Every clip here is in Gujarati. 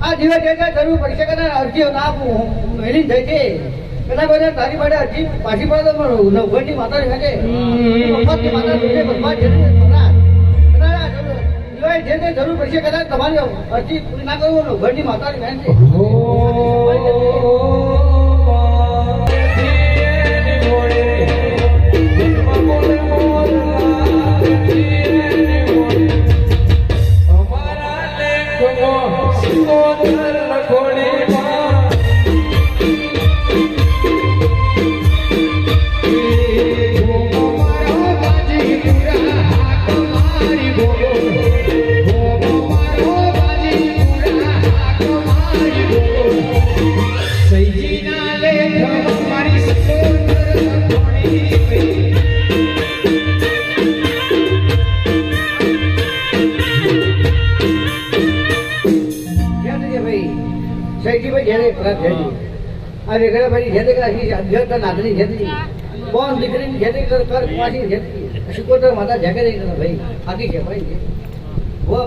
આ જીવે જે કઈ કરવું પડશે કે અરજી ના મેલી થઈ છે કદાચ કોઈ તારી માટે અરજી પાછી પડે તો નવગઢની માતા છે મફતની માતા જે તે જરૂર પડશે કદાચ તમારી અરજી પૂરી ના કરવું નવગઢની માતાની બહેન છે. માતા જગે ભાઈ આખી છે ભાઈ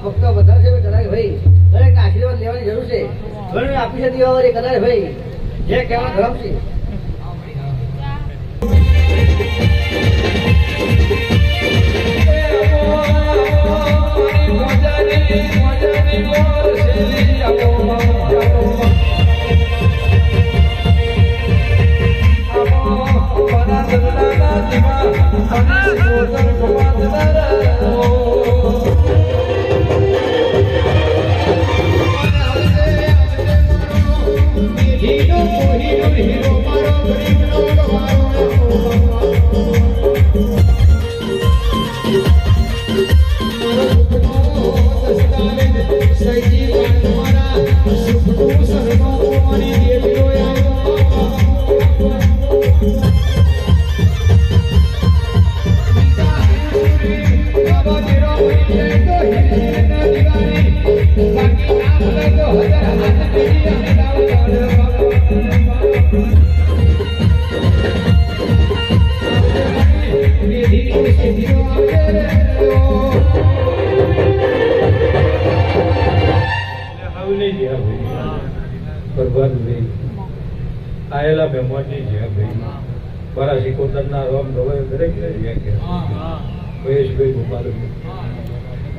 ભક્તો બધા છે ભાઈ દરેક આશીર્વાદ લેવાની જરૂર છે ઘણું આપી શકે કદાચ ભાઈ જે કહેવા ધર્મ છે. આયેલા મહેમાનની જે ભાઈ મારા સિકોતરના રોમ દવાઈ દરેક મહેશભાઈ ગોપાલ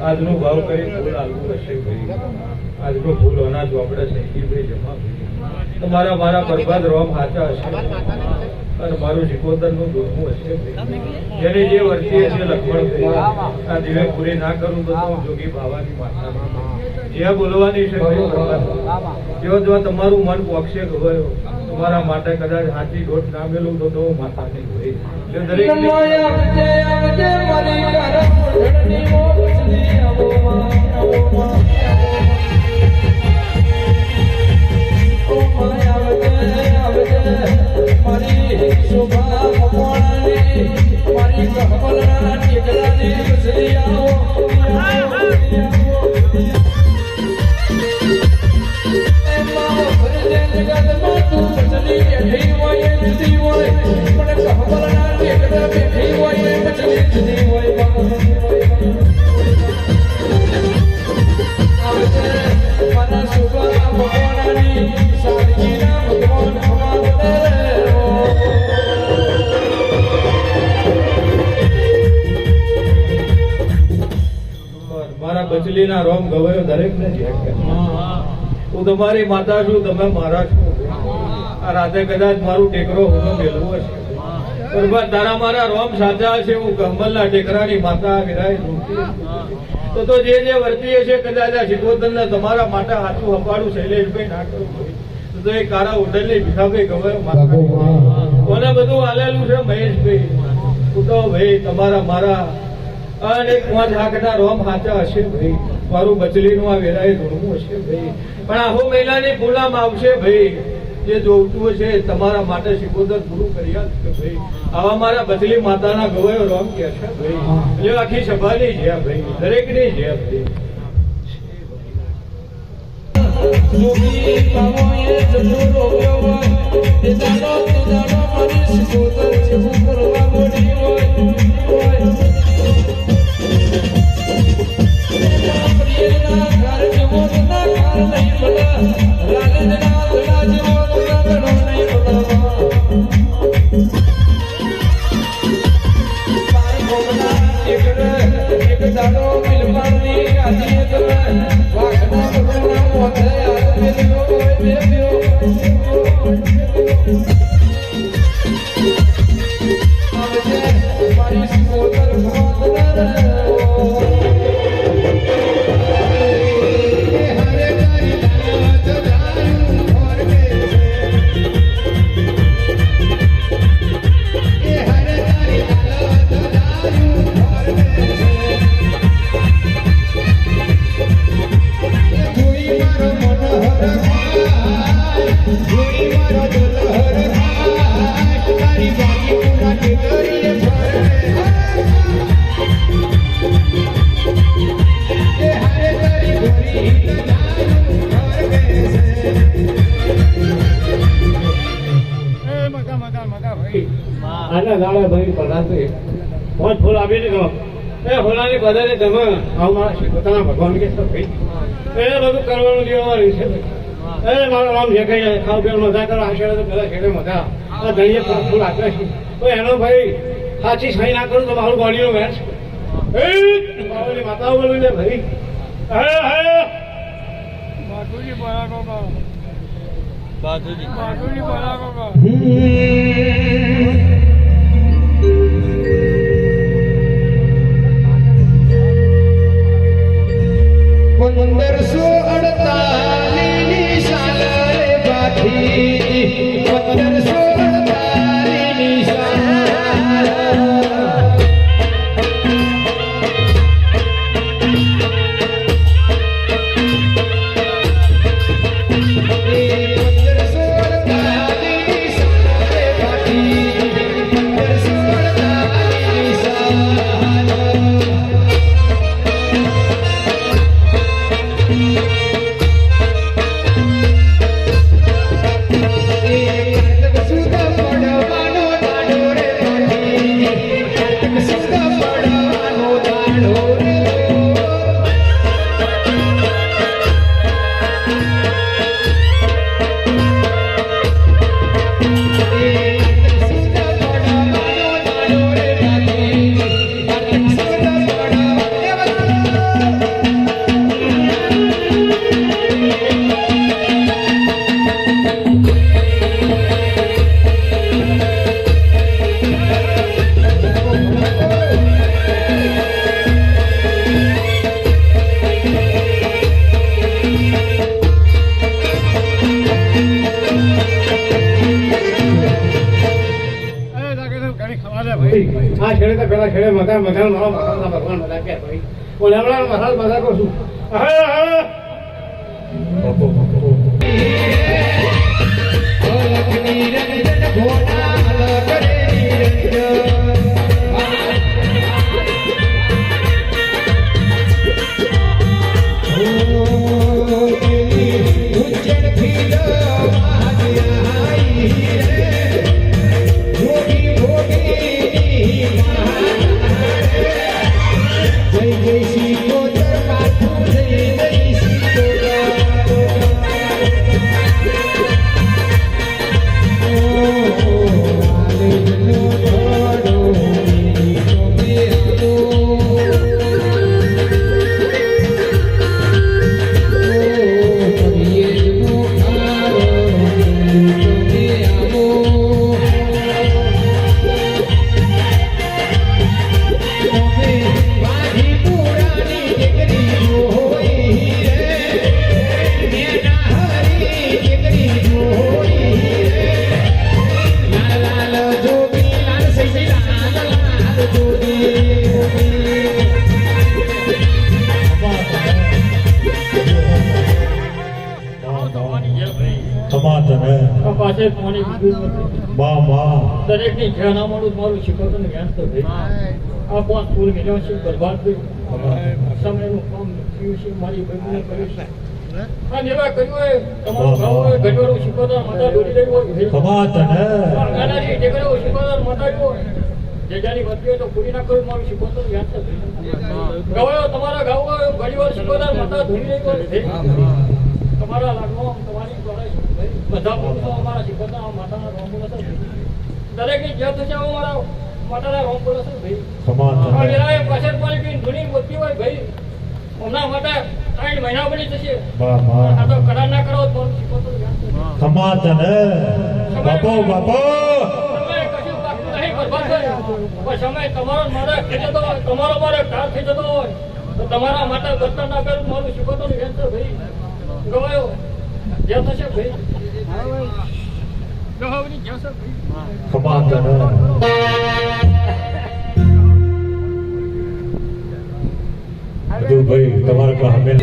આજનો ભાવ કરી ફૂલ આલવું હશે ભાઈ આજનો ફૂલ અનાજ વાપડે શંકીભાઈ જમા તમારા મારા બરબાદ રોમ સાચા હશે અને મારું સિકોતરનું દુઃખવું હશે જેને જે વર્તી હશે લક્ષ્મણ આ દિવે પૂરી ના કરું તો જોગી બાવાની માતા જે બોલવાની છે જો તમારું મન પોક્ષે ગયો તમારા માટે કદાચ હાથી દોટ ના મેલું તો માતા નહીં હોય દરેક બચલીના રોમ ગવાયો દરેકને જે કે હું તમારી માતા છું, તમે મારા છો. આ રાતે કદાચ મારું ટેકરો હું મેળવું હશે, બરોબર તારા મારા રોમ સાચા છે. હું કંબલના ટેકરાની માતા વિરાય તો જે વર્તી હશે કદાચ આ શિકોતરના તમારા માટે હાથું હપાડું શૈલેષભાઈ ના કરું તો એ કારા હોટલની ભીખાભાઈ ગવાયો માતા કોને બધું હાલેલું છે મહેશભાઈ. હું તો ભાઈ તમારા મારા અને 5 લાખના રોમ હાચા હશે ભાઈ, મારું બચલીનું આ વેરાય ધૂણવું હશે ભાઈ, પણ આહો મહિનાની પૂનમ આવશે ભાઈ. જે જોવતું હશે તમારા માટે શિકોતર પૂરું કરી આપશે ભાઈ. આવા મારા બચલી માતાના ગવાયો રોમ કે છે ભાઈ, એટલે આખી સભાની છે ભાઈ, દરેકની છે ભાઈ. આના ગાળે ભાઈ પધારતો પાંચ ફૂલ આપી દીધો એ ફૂલાની બધાને તમે આવું પોતાના ભગવાન કે ભાઈ એ બધું કરવાનું દેવાનું છે એ મારો રામ જે કઈ ખાવ પીવાનું મજા કરો આશરે તો પેલા છેડે મજા આ ધણીએ ફૂલ આપે છે તો એનો ભાઈ સાચી સહી ના કરું તો મારું બોડીનો વેચ એ બાવલી માતાઓ બોલું લે ભાઈ હે હે બાજુજી બરાકો કા બાજુજી બરાકો કા 1548 સાલ રે બાથી 1548 સાલ આ છેડે તો પેલા છેડે મજા મજા મારો મસાલા ભગવાન મજા કે ભાઈ ઓલે હમણાં મસાલા મજા કહું છું Oh પાસે કોની કીધું નથી. દરેકની ધ્યાનામાંનું મારું શીખવતું જ્ઞાન તો ભાઈ આ પાંચ ફૂલ મિલ્યો છે બરબાદ થયું સમયનું કામ થયું છે મારી બહેનને કર્યું છે અને એવા કર્યું હોય તમારું ભાવ હોય ઘટવાનું શીખવતા માતા દોરી રહી હોય નાનાજી ટેકરાઓ શીખવતા માતા હોય જેજાની વધતી હોય તો પૂરી ના કરું મારું શીખવતું જ્ઞાન તો ગવાયો તમારા ગાવ હોય ઘણી વાર શીખવતા માતા ધોરી રહી હોય તમારા લાગવા તમારી બધા પુરુષો અમારા શીખવતા માતાના રોમ બોલે છે દરેકની જ્યાં થશે અમારા માતાના રોમ બોલે છે ભાઈ પાછળ પાણી ધૂની વધતી હોય ભાઈ હમણાં માતા 3 મહિના બની થશે આ તો કરાર ના કરો તો શીખવતું સમય તમારો મારા થઈ જતો હોય તમારો મારે કાર થઈ જતો હોય તો તમારા માતા વર્તન ના કરું મારું શીખવતો ભાઈ ગવાયો જ્યાં થશે ભાઈ ગવાવની જ્યાં છે ભાઈ તમારા કામે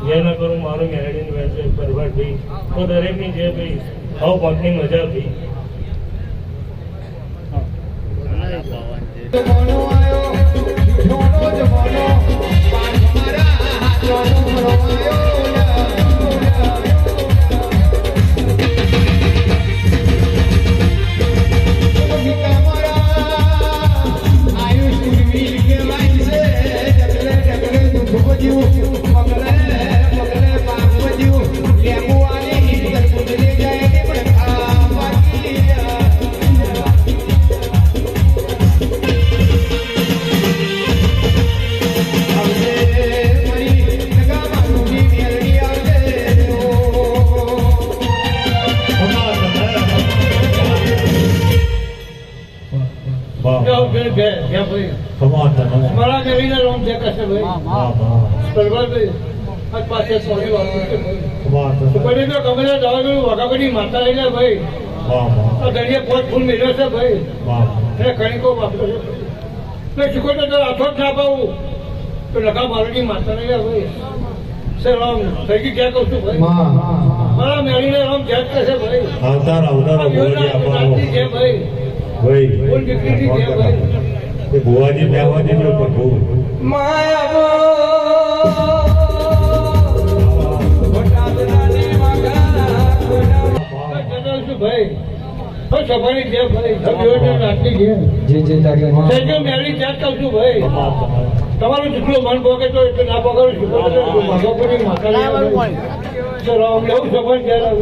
જેના કરું મારું મેરેડિન વેચે પરવડ ભી તો દરેકની જે ભાઈ હવ પગની મજા ભી મારા મેળીને રોમ છે કશે ભાઈ પરવાર ભાઈ આજ પાસે સોની વાત તો પડી તો કમરે દવા વગાબડી માતા લઈને ભાઈ આ દરિયા પોત ફૂલ મેળ્યો છે ભાઈ એ કણીકો વાપરો છે શીખો તો હાથો જ ના પાવું તો લગા મારડી માતા લઈને ભાઈ સર રામ થઈ ગઈ ક્યાં કહું છું ભાઈ મારા મેળીને રામ ક્યાં કશે ભાઈ ભાઈ બોલ દીકરી છે ભાઈ ભુવાજી બેહવાજી જો પ્રભુ સફારી છે ભાઈ રાતની છે મેળી ત્યાં કહું છું ભાઈ તમારું જેટલું મન પોકે તો એટલે ના પકડું છું ભગવપુરી માતા ચલો અમને એવું સફારી ત્યારે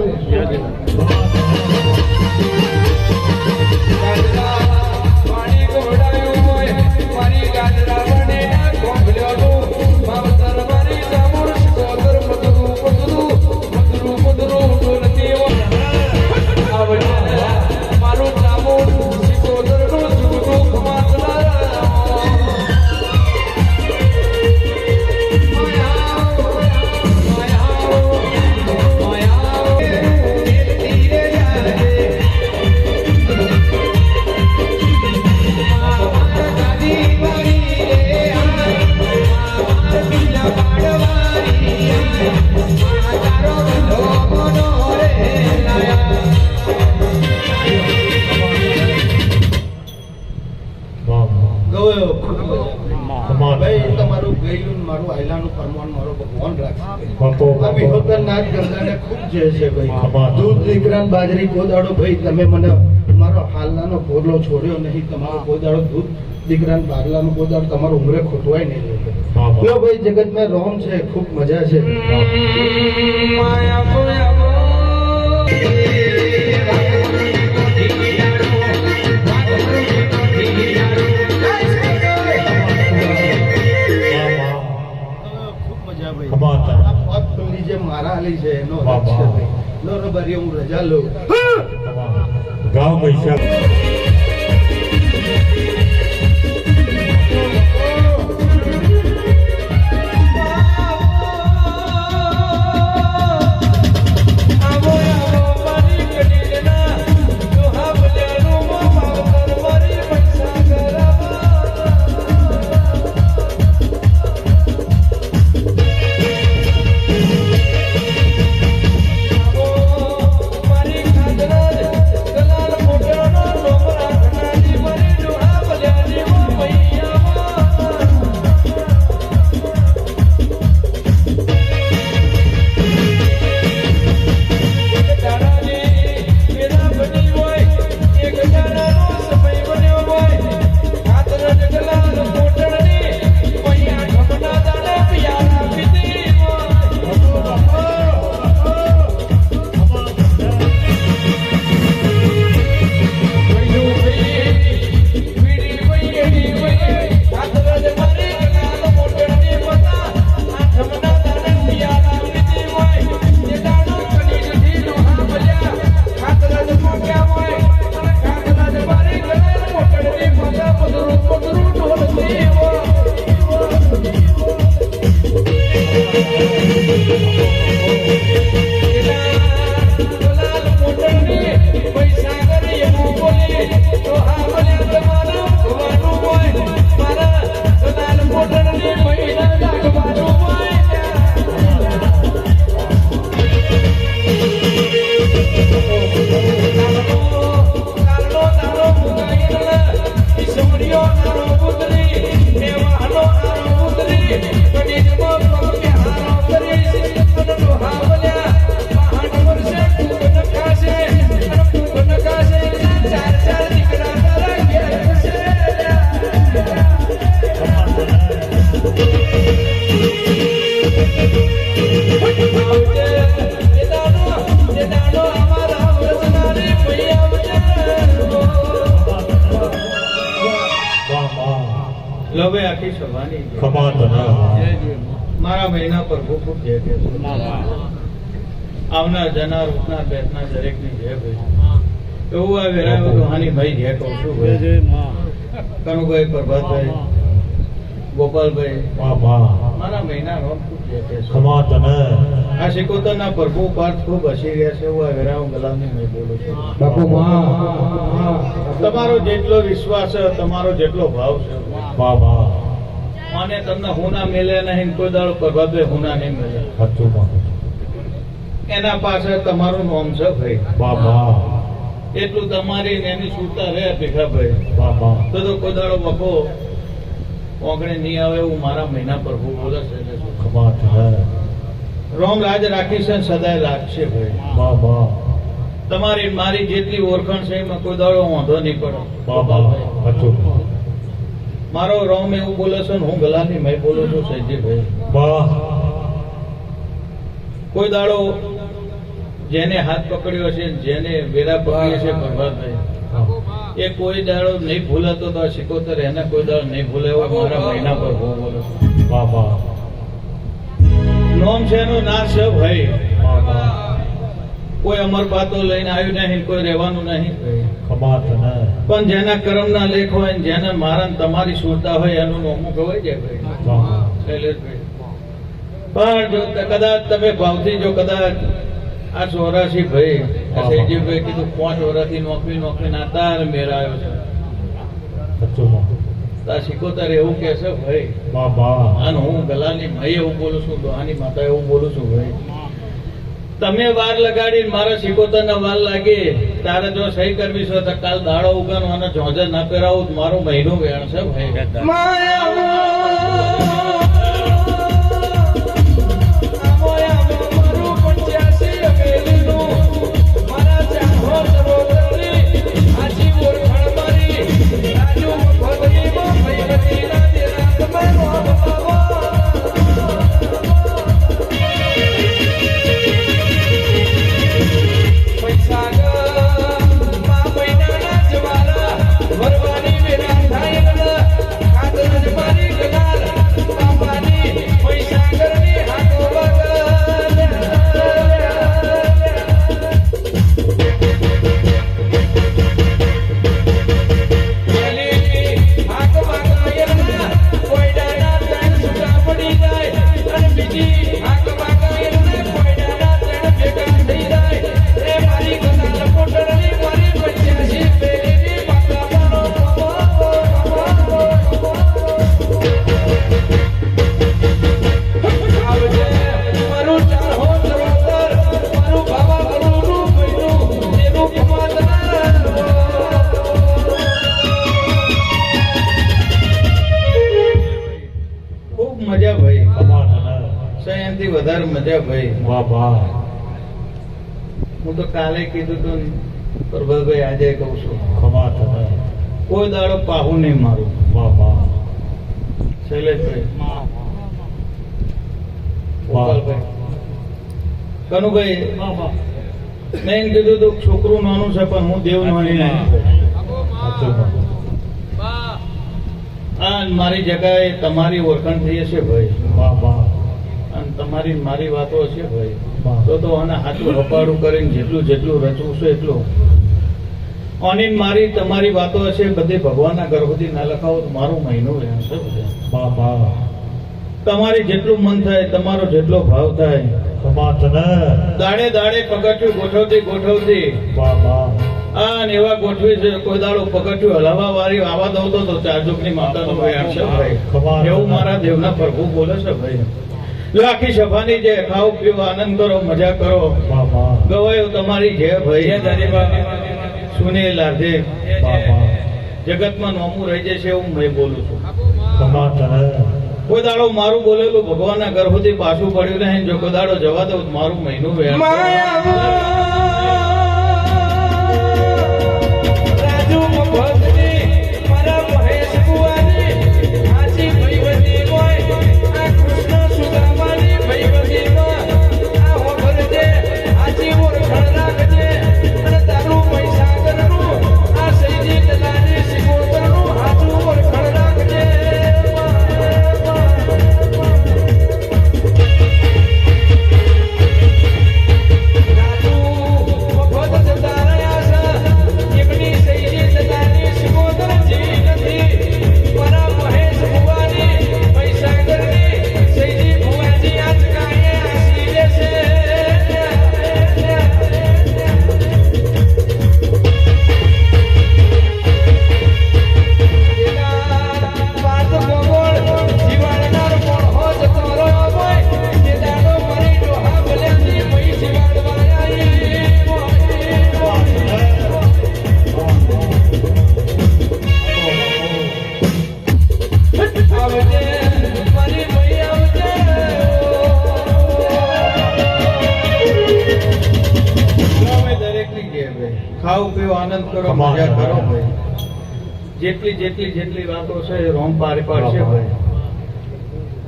પાણી ઘોડાયો ગયેલું મારું આયલાનું પરમાણ મારો ભગવાન રાખશે બાપો આ વિહોતરનાથ ગંગાને ખૂબ જય છે ભાઈ આભાર. દૂધ દીકરા ને બાજરી કોદાડો ભાઈ તમે મને મારો હાલનાનો પોરલો છોડ્યો નહીં તમારો કોદાડો દૂધ દીકરા ને બારલાનો કોદાડો તમારો ઉમરે ખોટવાય નહીં આભાર. લો ભાઈ જગતમાં રોમ છે ખૂબ મજા છે ખૂબ મજા ભાઈ ખમા તને. આ પગ ખુલ્લી જે મારા હાલી છે એનો વાહ, રક્ષ છે વાહ. ભાઈ લો રબારી હું રજા લઉં ગામ પૈસા લો ભાઈ આખી સભાની જય. ખમા તને. મારા મહિના પર ખૂબ ખૂબ જય કહે છે. આવનાર જનાર ઉઠનાર બેસનાર દરેકની જય ભાઈ એવું આ વેરાયો દોહાની ભાઈ જય કહું છું ભાઈ કનુભાઈ પ્રભાતભાઈ ગોપાલભાઈ મારા મહિના રોમ ખૂબ જય કહે છે. ખમા તને. આ સિકોતરના પ્રભુ પાર્થ ખૂબ હસી રહ્યા છે એવું આ વેરાયો ગલામની મેં બોલું છું. બાપુ તમારો જેટલો વિશ્વાસ છે તમારો જેટલો ભાવ છે વાહ વાહ. અને તમને હુના મેલે નહીં કોઈ દાડો પ્રભાતભાઈ હુના નહીં મેલે સાચું માં. એના પાછળ તમારું નામ છે ભાઈ વાહ વાહ. એટલું તમારી ને એની સુરતા રહે ભીખાભાઈ વાહ વાહ. તો કોઈ દાડો વખો ઓગણે નહીં આવે એવું મારા મહિના પ્રભુ બોલે છે ખમા તને. રોમ રાજ રાખી છે ને સદાય રાખશે ભાઈ વાહ વાહ. તમારી મારી જેટલી ઓળખાણ છે એમાં કોઈ દાડો વાંધો નહીં પડે વાહ વાહ. સાચું. મારો રોમ એવું બોલે છે ને હું ગલાની મેં બોલું છું સૈજીભાઈ વાહ. કોઈ દાડો જેને હાથ પકડ્યો છે જેને વેરા પકડ્યો છે પ્રભાતભાઈ એ કોઈ દાડો નહીં ભૂલાતો તો આ સિકોતર એને કોઈ દાડો નહીં ભૂલે એવો મારા મહિના પર બહુ બોલો છું. વાહ વાહ. નોમ છે એનું નાશ છે ભાઈ વાહ વાહ. કોઈ અમર બાતો લઈને આવ્યું નહીં કોઈ રહેવાનું નહીં ખમા તને. પણ જેના કર્મના લેખ હોય ને જેને મારા ને તમારી સુરતા હોય એનું નોમું કહેવાય જાય ભાઈ વાહ વાહ. શૈલેષભાઈ પણ જો કદાચ તમે ભાવથી જો કદાચ આ 84 ભાઈ આ સૈજીભાઈ કીધું 5 વર્ષથી નોકરી ના તાર મેળાયો છે સાચું માં. તો આ સિકોતર એવું કે છે ભાઈ વાહ વાહ. અને હું ગલાની ભાઈ એવું બોલું છું દોહાની માતા એવું બોલું છું ભાઈ તમે વાર લગાડીને મારા સિકોતરના વાર લાગે તારે જો સહી કરવી છે તો કાલ દાડો ઉગાનો અને જોજર ના પહેરાવું મારો મહિનો વેણ છે ભાઈ ભાઈ ખમા તને એનાથી વધારે મજા ભાઈ વાહ વાહ હું તો કાલે કીધું તું પ્રભાતભાઈ આજે કહું છું ખમા તને કોઈ દાડો પાહું નહીં મારું વાહ વાહ શૈલેષભાઈ વાહ ગોપાલભાઈ કનુભાઈ વાહ વાહ મેં એમ કીધું તું છોકરું નાનું છે પણ હું દેવ નાની નહીં આ મારી જગ્યાએ તમારી ઓળખાણ થઈ હશે ભાઈ વાહ વાહ અને તમારી ને મારી વાતો હશે ભાઈ વાહ. તો આને હાથું હપાડું કરીને જેટલું રચવું છે એટલું આની ને મારી તમારી વાતો હશે બધી ભગવાનના ગર્ભથી ના લખાવો તો મારું મહિનું રહેશે બધા. વાહ વાહ તમારી જેટલું મન થાય તમારો જેટલો ભાવ થાય ખમા તને દાડે દાડે પગથિયું ગોઠવતી વાહ વાહ આ ને એવા ગોઠવી છે કોઈ દાડો પગથિયું હલાવા વાળી આવા દઉં તો ચારજોગની માતાનું વેણ છે ભાઈ એવું મારા દેવના પ્રભુ બોલે છે ભાઈ જો આખી સભાની જે ખાઓ પીઓ આનંદ કરો મજા કરો વાહ વાહ ગવાયો તમારી જે ભાઈ સુની લાગે વાહ વાહ જગતમાં નોમું રહી જશે એવું મેં બોલું છું ખમા તને કોઈ દાડો મારું બોલેલું ભગવાનના ગર્ભથી પાછું પડ્યું નહીં જો કોઈ દાડો જવા દઉં તો મારું મહિનું વેણ ખાઓ પીઓ આનંદ કરો મજા કરો ભાઈ જેટલી વાતો છે એ રોમ પાર પાડશે ભાઈ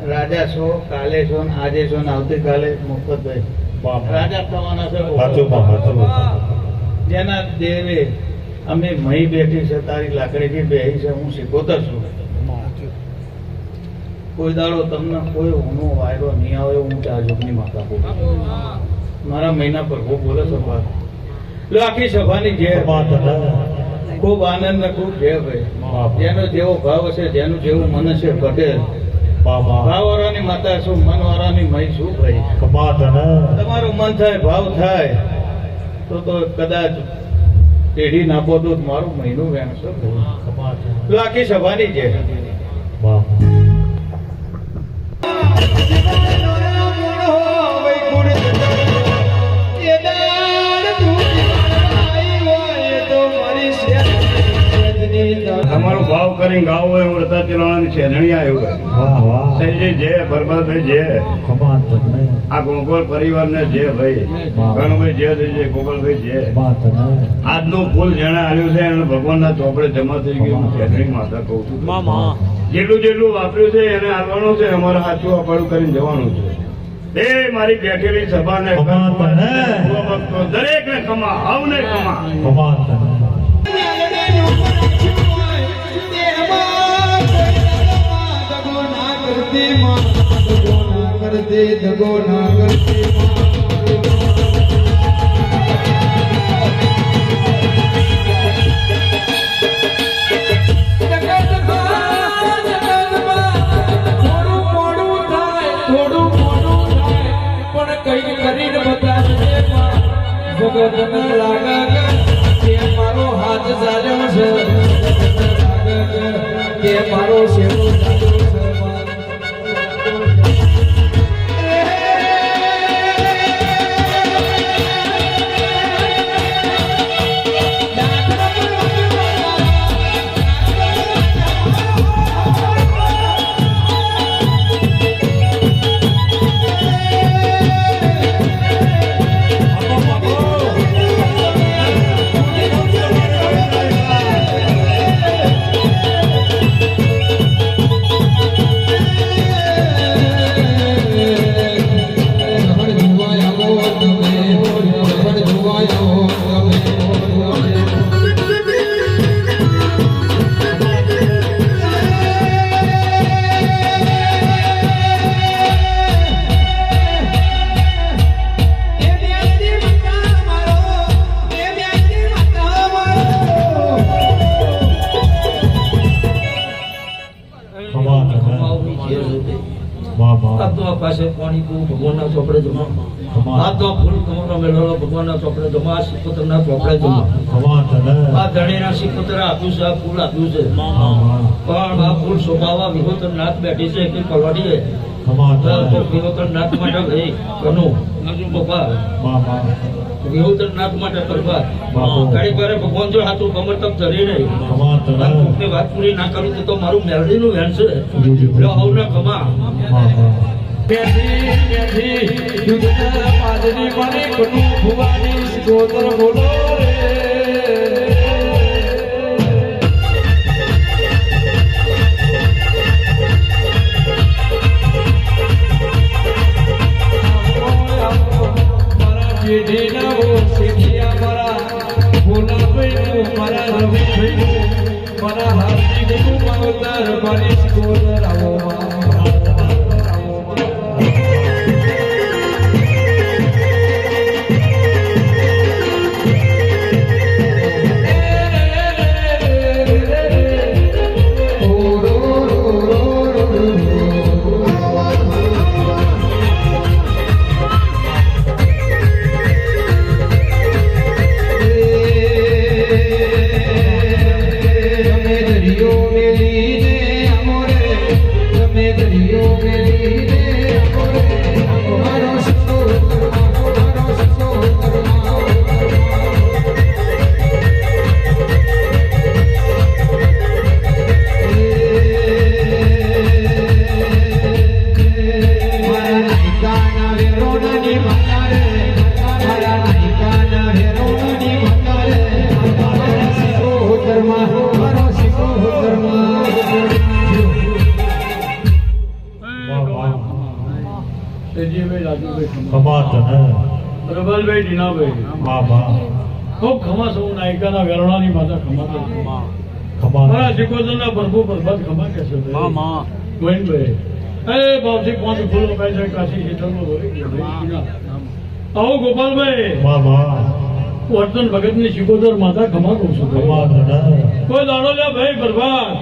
રાજા છો કાલે છો ને આજે છો ને આવતીકાલે મુફતભાઈ રાજા થવાના છે જેના દેવે અમે મહી બેઠી છે તારી લાકડી બેહી છે હું શીખોતર છું કોઈ દાડો તમને કોઈ ઊનો વાયરો નહીં આવે હું ચાર જોગની માતા બોલું મારા મહિના પર હું બોલે સભા લો આખી સભાની જે ખૂબ આનંદ ને ખૂબ જય ભાઈ જેનો જેવો ભાવ હશે જેનું જેવું મન હશે પટેલ ભાવવાળાની માતા શું મનવાળાની મય શું ભાઈ તમારું મન થાય ભાવ થાય તો કદાચ પેઢી નાખો તો મારું મહિનું વેણ છે લો આખી સભાની જે તમારો ભાવ કરીને ગાવ હોય હું રતા ચલાવવાની છેદણી આવ્યો સંજય જય પરમાત્મા જય આ ગોગોળ પરિવારને જય ભાઈ ગણભાઈ જય થઈ જય ગોગોળભાઈ જય આજનું ફૂલ જેણે આવ્યું છે એને ભગવાનના ચોપડે જમા થઈ ગયું હું છેદણી માતા કહું છું જેટલું વાપર્યું છે એને આવવાનું છે અમારે સાચું અપાડું કરીને જવાનું છે એ મારી બેઠેલી સભાને દરેક ને ખમા આવને ખમા દગો ના કરતી જગત લાગે કે મારો હાથ ચાલ્યો છે કે મારો સેવો આ તો આ પાસે પાણી પીવું ભગવાનના ચોપડે જમા આ તો ફૂલ તમારો મેળવેલો ભગવાનના ચોપડે જમા આ શિકોતરના ચોપડે જમા આ ધણીના શિકોતરા આપ્યું છે આ ફૂલ આપ્યું છે પણ આ ફૂલ શોભાવા વિહોતર નાથ બેઠી છે કે પલડીએ તો વિહોતર નાથ માટે ભાઈ કનું પપ્પા વિહોતર નાથ માટે પરવા ઘણી વાર ભગવાન જો હાથું કમર તક ધરી નહીં કોકની વાત પૂરી ના કરું તો મારું મેલડીનું વેણ છે એટલે આવું ના કમા મારા હાર્દિક અવતાર મારી શિકોતર આવો પ્રબલભાઈ ડીનાભાઈ ખૂબ ખમા સૌ નાયિકાના વેરણાની માતા ખમા મારા શિકોતરના પ્રભુ પ્રભાત ખમા કે છે ગોવિંદભાઈ એ બાપજી પાંચ ફૂલો કહે છે કાશી ક્ષેત્રમાં આવો ગોપાલભાઈ વર્તન ભગતની શિકોતર માતા ખમા કહું છું કોઈ દાડો લે ભાઈ પ્રભાત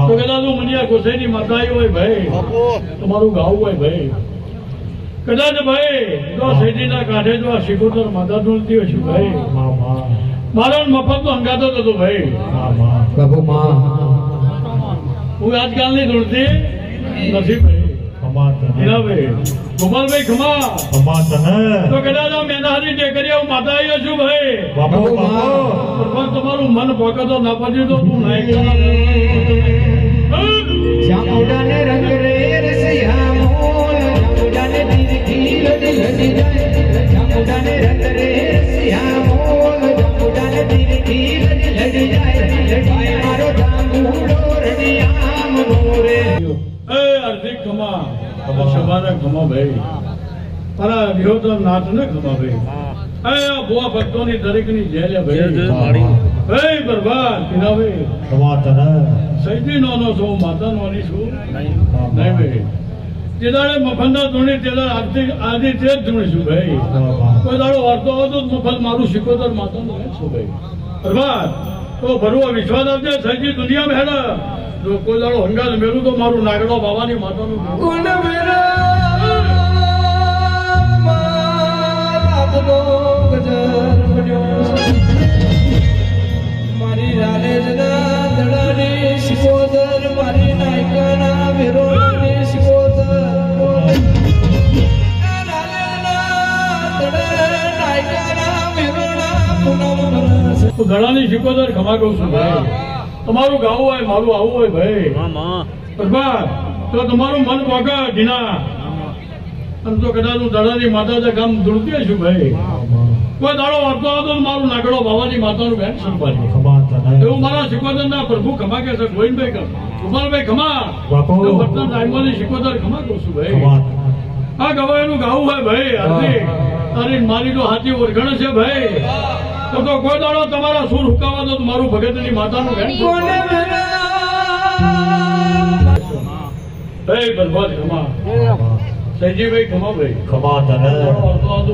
તો કદાચ મનિયા ગોસાઈની માતા આવી હોય ભાઈ તમારું ગાવું હોય ભાઈ કદાચ ભાઈ જો શેઠીના કાંઠે જો આ શિકોતર માતા ડોલતી હોય છે ભાઈ મારો મફત નો હંગાતો હતો ભાઈ હું આજકાલની ડોલતી નથી ભાઈ ગોપાલભાઈ ખમા તો કદાચ આ મેનાહારી ટેકરી હું માતા આવ્યો છું ભાઈ પણ તમારું મન પોકતો ના પડ્યું તો તું જામુડાને રંગ રે રસિયા મોલ જામુડાને દીદી લડી લડી જાય જામુડાને રંગ રે રસિયા મોલ જામુડાને દીદી લડી લડી જાય લડી મારો જામુડો રડિયામ નોરે એ અર્ધિક ખમા સભાના ખમા ભાઈ તારા વિહોતર નાથ ને ખમા ભાઈ એ ભુવા ભક્તોની દરેકની જેલે ભાઈ ભાઈ બરબાદ કિના ભાઈ સૈદી નો છો માતા નો છું નહીં ભાઈ તે દાડે મફતના ધૂણી તે દાડે આદિ તે જ ધૂણીશું ભાઈ કોઈ દાડો વાર્તો હતો મફત મારું શિકોતર માતાનું છું ભાઈ બરબાદ તો ભરવો વિશ્વાસ આપજે સૈદી દુનિયામાં હેડા જો કોઈ દાડો હંગાત મેળું તો મારું નાગડો બાવાની માતાનું કોણ મારી રાલેજના દડાની શિકોતર મારી નાયકાના વિરોધની શિકોતર ગળાની શિકોતર ખમા કહું છું ભાઈ તમારું ગાવું હોય મારું આવું હોય ભાઈ બરાબર તો તમારું મન પોકા ઘીના આમ તો કદાચ હું દડાની માતા ગામ ધૂળતી છું ભાઈ કોઈ દાડો વાર્તો હતો મારું નાગડો બાવાની માતાનું બેન સંભાળી એવું મારા શિકોતરના પ્રભુ ખમા કે છે ગોવિંદભાઈ ગોપાલભાઈ ખમા વર્તન રાયમોની શિકોતર ખમા કહું છું ભાઈ આ ગવાયનું ગાવું હોય ભાઈ હાથી તારી મારી તો હાથી ઓળખણ છે ભાઈ તો કોઈ દાડો તમારા સુર હુકાવા તો મારું ભગતની માતાનું બેન ભાઈ બરબાદ ખમા સૈજીભાઈ ખમાભાઈ ખમા તને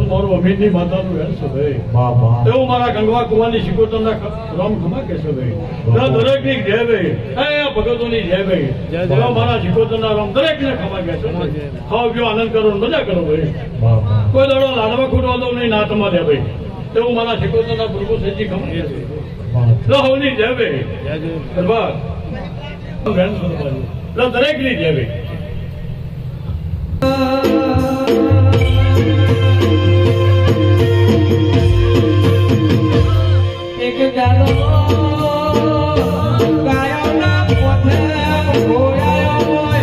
મારું અમીરની માતાનું વેણ છે ભાઈ બાબા એવું મારા ગંગવા કુવાની શિકોતરના રામ ખમા કે છે ભાઈ દરેકની જય ભાઈ એ ભગતોની જય ભાઈ એવા મારા શિકોતરના રામ દરેકને ખમા કે છે ખાઓ પીઓ આનંદ કરો ને મજા કરો ભાઈ બાબા કોઈ દડો લાડવા ખૂટવા દો નહીં ના તમારે ભાઈ એવું મારા શિકોતરના પ્રભુ સૈજી ખમા કે છે હવની જય ભાઈ બસ વેણ સ્વરૂપ દરેકની જય ભાઈ એક દાડો ગાયોના પોથે ગોળાયો હોય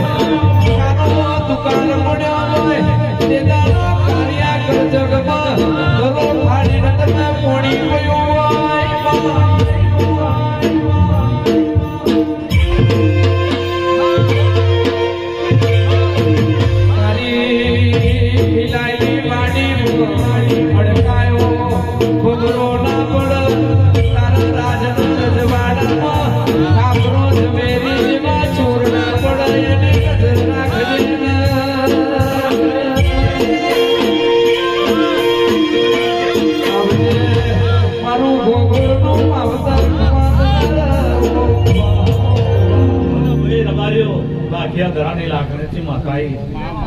કાનો દુકાન પડ્યો હોય તે દાડો કાર્યા કર જગમાં ગલો ફાડી રતને પોણી ગયો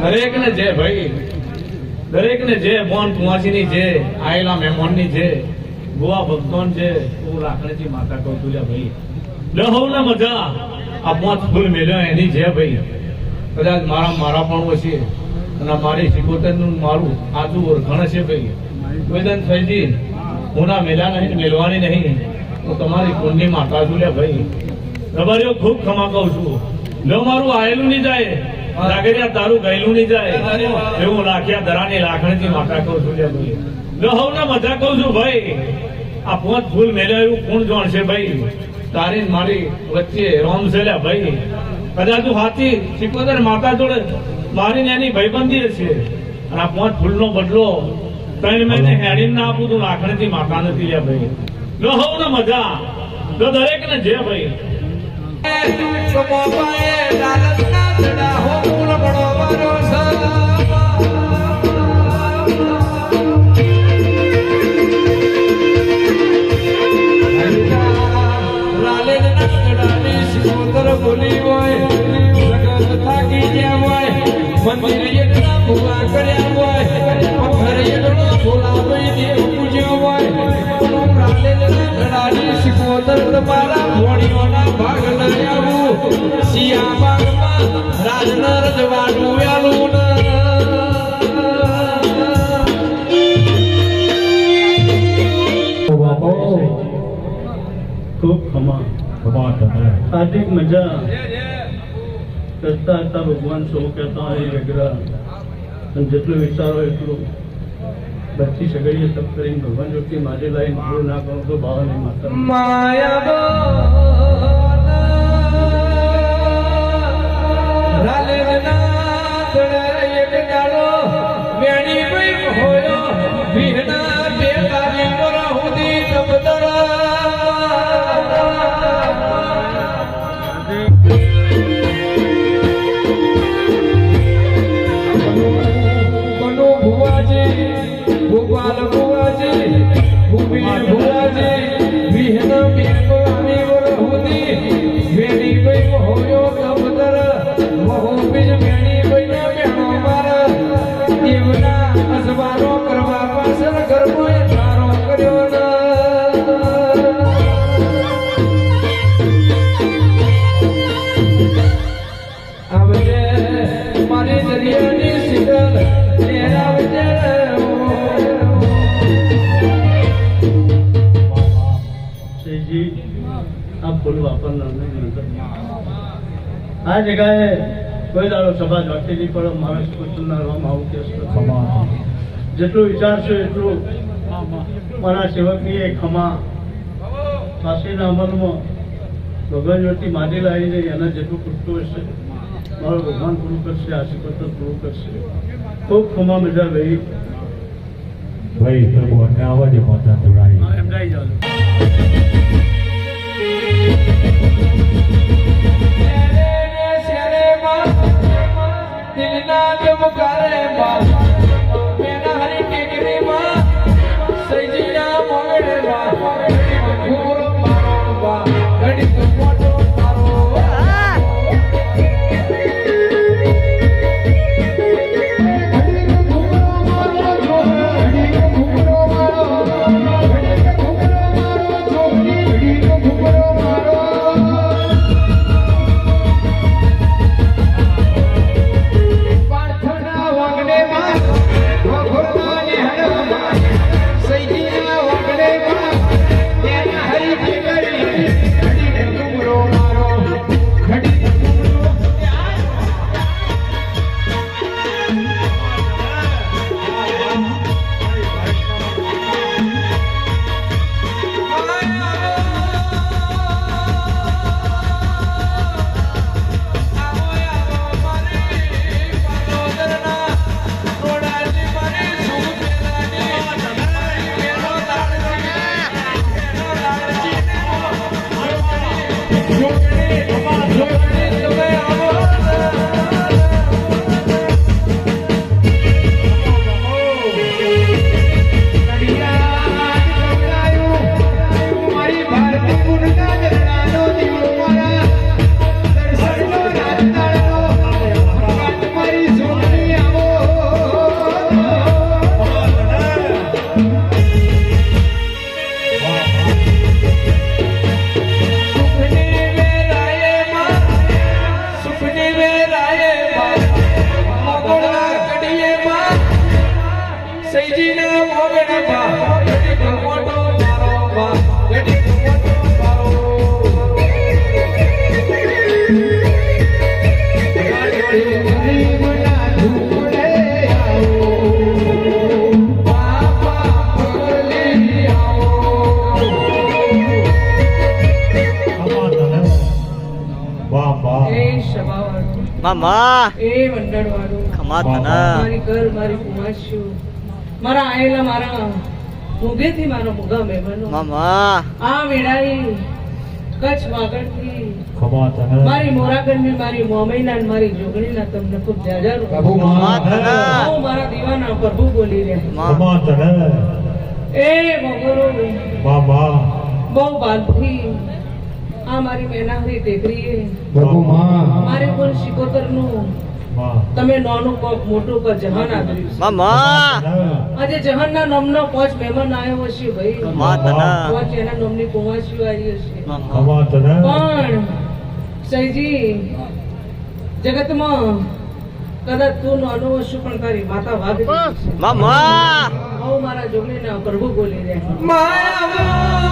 દરેકને જે ભાઈ દરેકને જે બોન કુંવાસીની જે આયેલા મહેમાનની જે ગોવા ભક્તોન જે હું રાખણીથી માતા કહું છું ભાઈ લહવના મજા આ પાંચ ફૂલ મેલ્યો એની જે ભાઈ કદાચ મારા પણ છે અને મારી સિકોતરનું મારું આજુ ઓળખાણ છે ભાઈ વેદન થઈજી હું ના મેલ્યા નહીં મેલવાની નહીં તો તમારી કુંડની માતા છું ભાઈ રબારીઓ ખૂબ ખમા કહું છું લો મારું આયેલું નહીં જાય લાગેરિયા તારું ગયેલું નહીં જાય એવું લાખ્યા દરાની લાખણીથી માતા કહું છું ભાઈ લો હવના મજા કહું છું ભાઈ આ પાંચ ફૂલ મેલ્યા એવું કોણ જાણશે ભાઈ તારી મારી વચ્ચે રોમ છે ભાઈ કદાચ તું હાથી સિકોતર માતા જોડે મારી એની ભાઈબંધી હશે અને આ પાંચ ફૂલનો બદલો 3 મહિને હેડીને ના આપું તું લાખણીથી માતા નથી લ્યા ભાઈ લો હવના મજા તો દરેકને જે ભાઈ બોલી હોય થાકી ગયા હોય મંદિર એના ભૂવા કર્યા હોય પથ્થર એનો બોલાવી દેવ પૂજ્યો હોય શિકોતર તમારા ભોળીઓના ભાગ લઈ આવું શિયા બાગમાં રાજના રજવાડું આલું ખૂબ ખમા આર્થિક મજા કરતા હતા ભગવાન સૌ કહેતા હોય વિગ્રહ અને જેટલું વિચારો એટલું બચી સગડીએ તપ કરીને ભગવાન જોડથી મારી લાઈન પૂરું ના કરો તો ભાવ નહીં માતા ભગવાન ભુવાજી ભૂમિ ભુવાજી વિહન બેકો આની વરહુદી વેડી ગઈ હોયો કબદર મહો બીજ વેડી ગઈ ના બેણો માર દેવના અસવારો કરવા પાછળ ગરબો એ સારો કર્યો ના આવજે મારી દરિયાની શીતલ લેરાવજે આ ફૂલ વાપરનાર નહીં આ જગ્યાએ કોઈ દાડો સભા જોતી નહીં પણ મારા સ્કૂલના રામ આવું કે જેટલું વિચારશો એટલું મારા સેવકની એ ખમા ફાંસીના અમલમાં ભગવાન જોડતી માટી લાવી જાય એના જેટલું પૂરતું હશે મારો ભગવાન પૂરું કરશે આશીર્વાદ પૂરું કરશે ખૂબ ખમા મજા ભાઈ ભાઈ પ્રભુ અમને આવાજે માતા જોડાઈ એમ જઈ જાવ શેરે માં દિલના જમકારે માં મેના હરી ટેકરી માં સૈજીના મોગડે માં ઘૂમરો મારો માં ઘડી મોટો મારો મામા એ મંડળવાળું ખમાતના મારી ઘર મારી કુમાશું મારા આયેલા મારા મુગેથી મારા મુગા મહેમાનો મામા આ વેળાએ કચ્છ વાગડથી મારી મોરાગઢની મારી મોમૈના અને મારી જોગણીના તમને ખૂબ જાજારો ખમાતના હું મારા દીવાના પ્રભુ બોલી રહ્યા મામા એ મગરો બહુ બાલથી આ મારી મેનાહરી ટેકરીએ મારે કોઈ શિકોતર નું તમે નાનું કોક મોટું કો જહાન આદર્યું મામા આજે જહાન ના નામનો પોચ મહેમાન આવ્યો છે ભાઈ ખમાતના પોચ એના નામની કુંવાસીઓ આવી હશે મામા પણ સહીજી જગતમાં કદાચ તું નાનો હશું પણ તારી માતા વાઘ છે મામા હું મારા જોગણીના પ્રભુ બોલી રહ્યા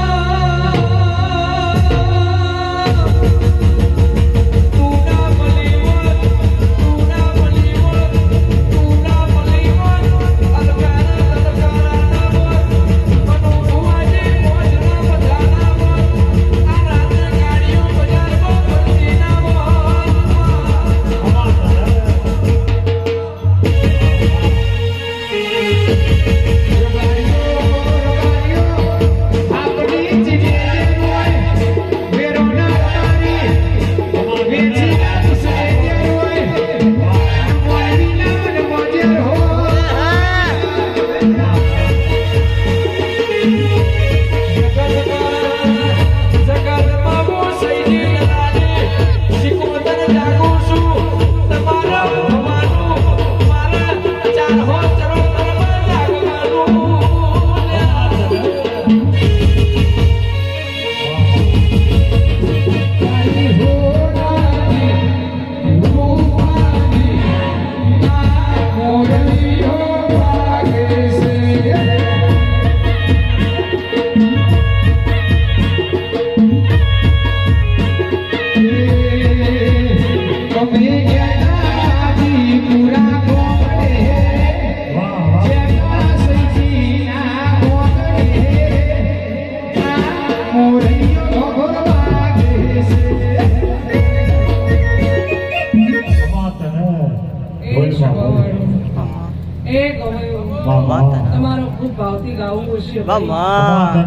તમારો ખૂબ ભાવથી ગાવું છે મામા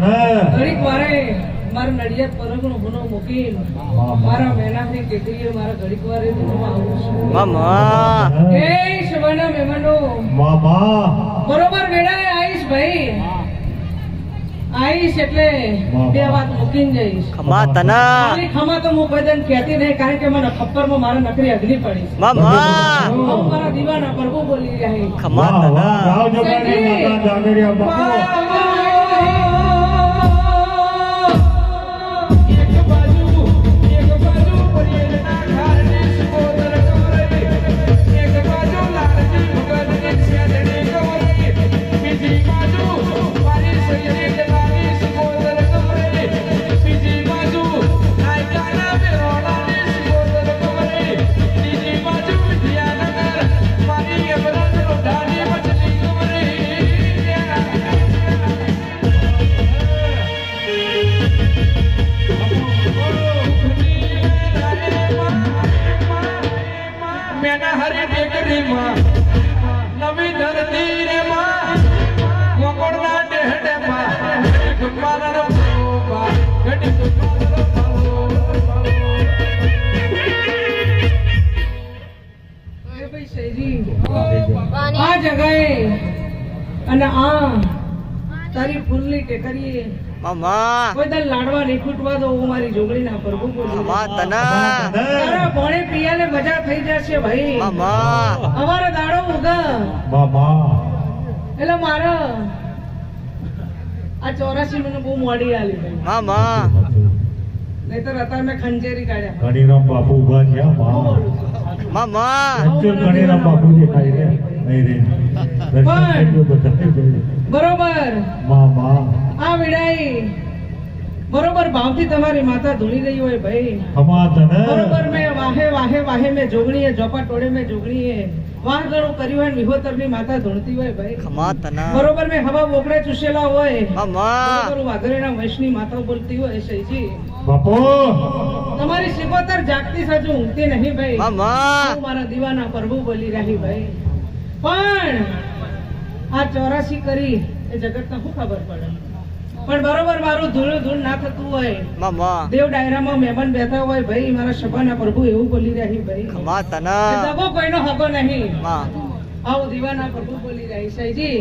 ઘડીક વારે મારા નડિયાદ પરગણો ગુનો મૂકીને મારા મહેનાની ટેકરીએ મારા ઘડીક વારે ધૂળમાં આવું છું. મામા એ સવારના મહેમાનો બરોબર વેળાએ આવીશ ભાઈ, આવીશ એટલે બે વાત મૂકીને જઈશ. ખમા તના મારી ખમા તો હું કોઈ કહેતી નહીં, કારણ કે મને ખપ્પરમાં મારા નકરી અગ્નિ પડી છે. મામા હું મારા દીવાના પ્રભુ બોલી રહ્યા છે. ખમા તના નવી ધરતી રે માં મોકળના ટેહડે માં કુમારનો બાબા ઘડી એ ભાઈ શેરી, આ જગાએ અને આ તારી ફૂલની ટેકરીએ મામા કોઈ દર લાડવા નહીં ખૂટવા દો. હું મારી જોગણીના પ્રભુ બોલી ખમા તના તારા ભણે પિયાને મજા થઈ જશે ભાઈ. મામા અમારો દાડો ઉગા એટલે મારે આ 84 મને બહુ મોડી આલી ભાઈ, મામા નહીતર અત્યારે મેં ખંજેરી કાઢ્યા. ગણીરામ બાપુ ઉભા થયા હું મા બોલું છું. મામા અચ્યુત ગણીરામ બાપુ દેખાય રે નહીં રે દર્શન કરજો બધા બરોબર મા આ વિડાઈ બરોબર ભાવથી તમારી માતા ધૂણી રહી હોય ભાઈ. ખમા તને બરોબર મેં વાહે વાહે વાહે મેં જોગણીએ જોપા ટોળે મેં જોગણીએ વાહ ગણું કર્યું હોય ને વિહોતરની માતા ધૂણતી હોય ભાઈ. ખમા તના બરોબર મેં હવા બોકડે ચૂસેલા હોય મામા બરોબર વાઘરેના વંશની માતા બોલતી હોય સહીજી બાપુ તમારી સિકોતર જાગતી સાચું ઊંઘતી નહીં ભાઈ. મામા હું મારા દીવાના પ્રભુ બોલી રહી ભાઈ. પણ આ 84 કરી એ જગતને શું ખબર પડે? પણ બરોબર મારું ધૂળ ધૂળ ના થતું હોય, મામા દેવ ડાયરામાં મહેમાન બેઠા હોય ભાઈ, મારા સભાના પ્રભુ એવું બોલી રહી ભાઈ. ખમા તના દગો કોઈનો હગો નહીં. માં આવું દીવાના પ્રભુ બોલી રહી સહીજી.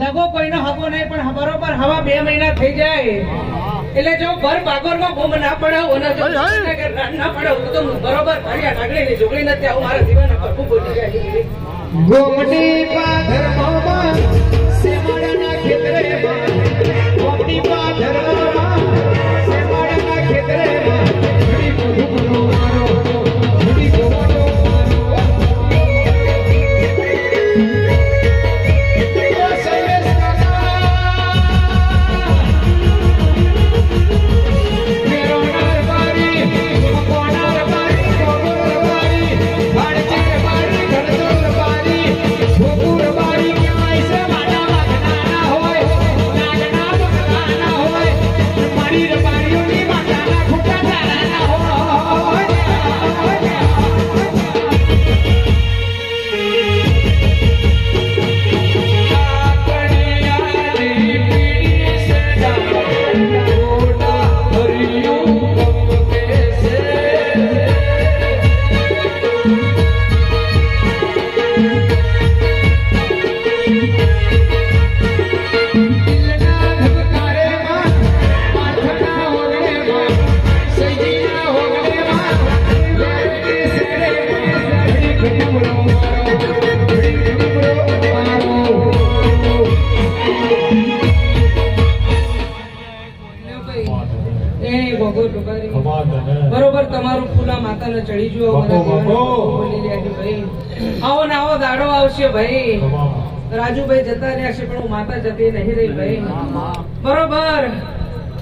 દગો કોઈનો હગો નહીં, પણ બરોબર હવા 2 મહિના થઈ જાય એટલે જો ભર બાગોરમાં બૂમ ના પડાવ અને જો ના પડાવ તો બરોબર ભાડિયા નાગડીની જોગણી નથી. આવું મારા દીવાના પ્રભુ બોલી રહી. ગોમડી પાધરમાં સેમાડાના ખેતરેમાં ગોમડી પાધરમાં સેમાડાના ખેતરેમાં ઘડી ગોમડો મારો ઘડી ગોમડો મારો ઓ સૈલેશ કાકા મેરો નરબારી કોનાર બારી કોગોર બારી ભાડજે બારી ઘડતોર બારી ગોકુર બારી ક્યાંય છે માડા વાગના હોય નાગના બગના હોય મારી રબારીઓની માતાના ખોટા તારાના હોય બરોબર તમારું ફૂલા માતાને ચડી ગયો. બોલી રહ્યા છે ભાઈ. આવો ને આવો દાડો આવશે ભાઈ. રાજુભાઈ જતા રહ્યા છે પણ હું માતા જતી નહીં રહી ભાઈ. બરોબર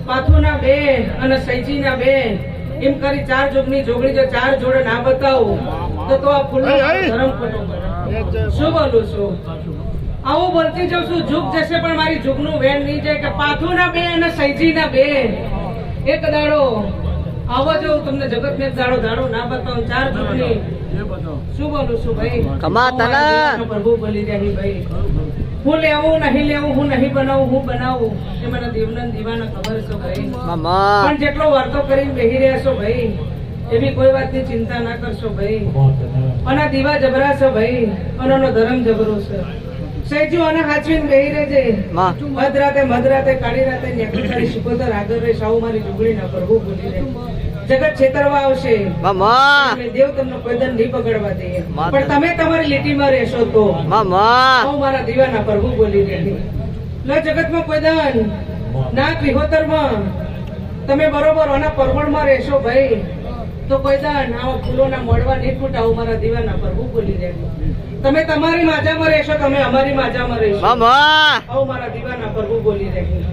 પાથુના 2 અને સૈજીના 2 એમ કરી 4 જોગની જોગણી જો 4 જોડે ના બતાવું તો આ ફૂલનો ધર્મ ખોટો પડે. શું બોલું છું? આવું બોલતી જાઉં છું જુગ જશે પણ મારી જુગનું વેણ નહીં જાય કે પાથુના 2 અને સૈજીના 2 એક દાડો આવો જો તમને જગત ને દાડો દાડો ના બતાવું 4 જોગણી. શું બોલું છું ભાઈ? ખમા તના પ્રભુ બોલી રહી ભાઈ. હું લેવું નહીં લેવું, હું નહીં બનાવું, હું બનાવું, એ મને દેવના દીવાના ખબર છે ભાઈ. પણ જેટલો વાર્તો કરીને બેહી રહ્યા છો ભાઈ, એવી કોઈ વાતની ચિંતા ના કરશો ભાઈ. અને આ દીવા જબરા છે ભાઈ, અને એનો ધર્મ જબરો છે. સહેજુ અને હાચવીને બેહી રહેજે. મધરાતે કાળી રાતે નેકળી તારી શિકોતર આગળ રહે. સાવ મારી ડુંગળી ના પ્રભુ બોલી રહે. જગત છેતરવા આવશે, એટલે દેવ તમને કોઈ દંડ નહીં પકડવા દે. પણ તમે તમારી લીટીમાં રહેશો તો હું મારા દીવાના પ્રભુ બોલી રહી. જગતમાં કોઈ દંડ ના ત્રિહોતરમાં તમે બરોબર આના પરવણમાં રહેશો ભાઈ, તો કોઈ દંડ આવા ફૂલોના મોડવા નહીં ફૂટા. હું મારા દીવાના પ્રભુ બોલી રહી. તમે તમારી માજામાં રહેશો, તમે અમારી માજામાં રહેશો. હું મારા દીવાના પ્રભુ બોલી રહી.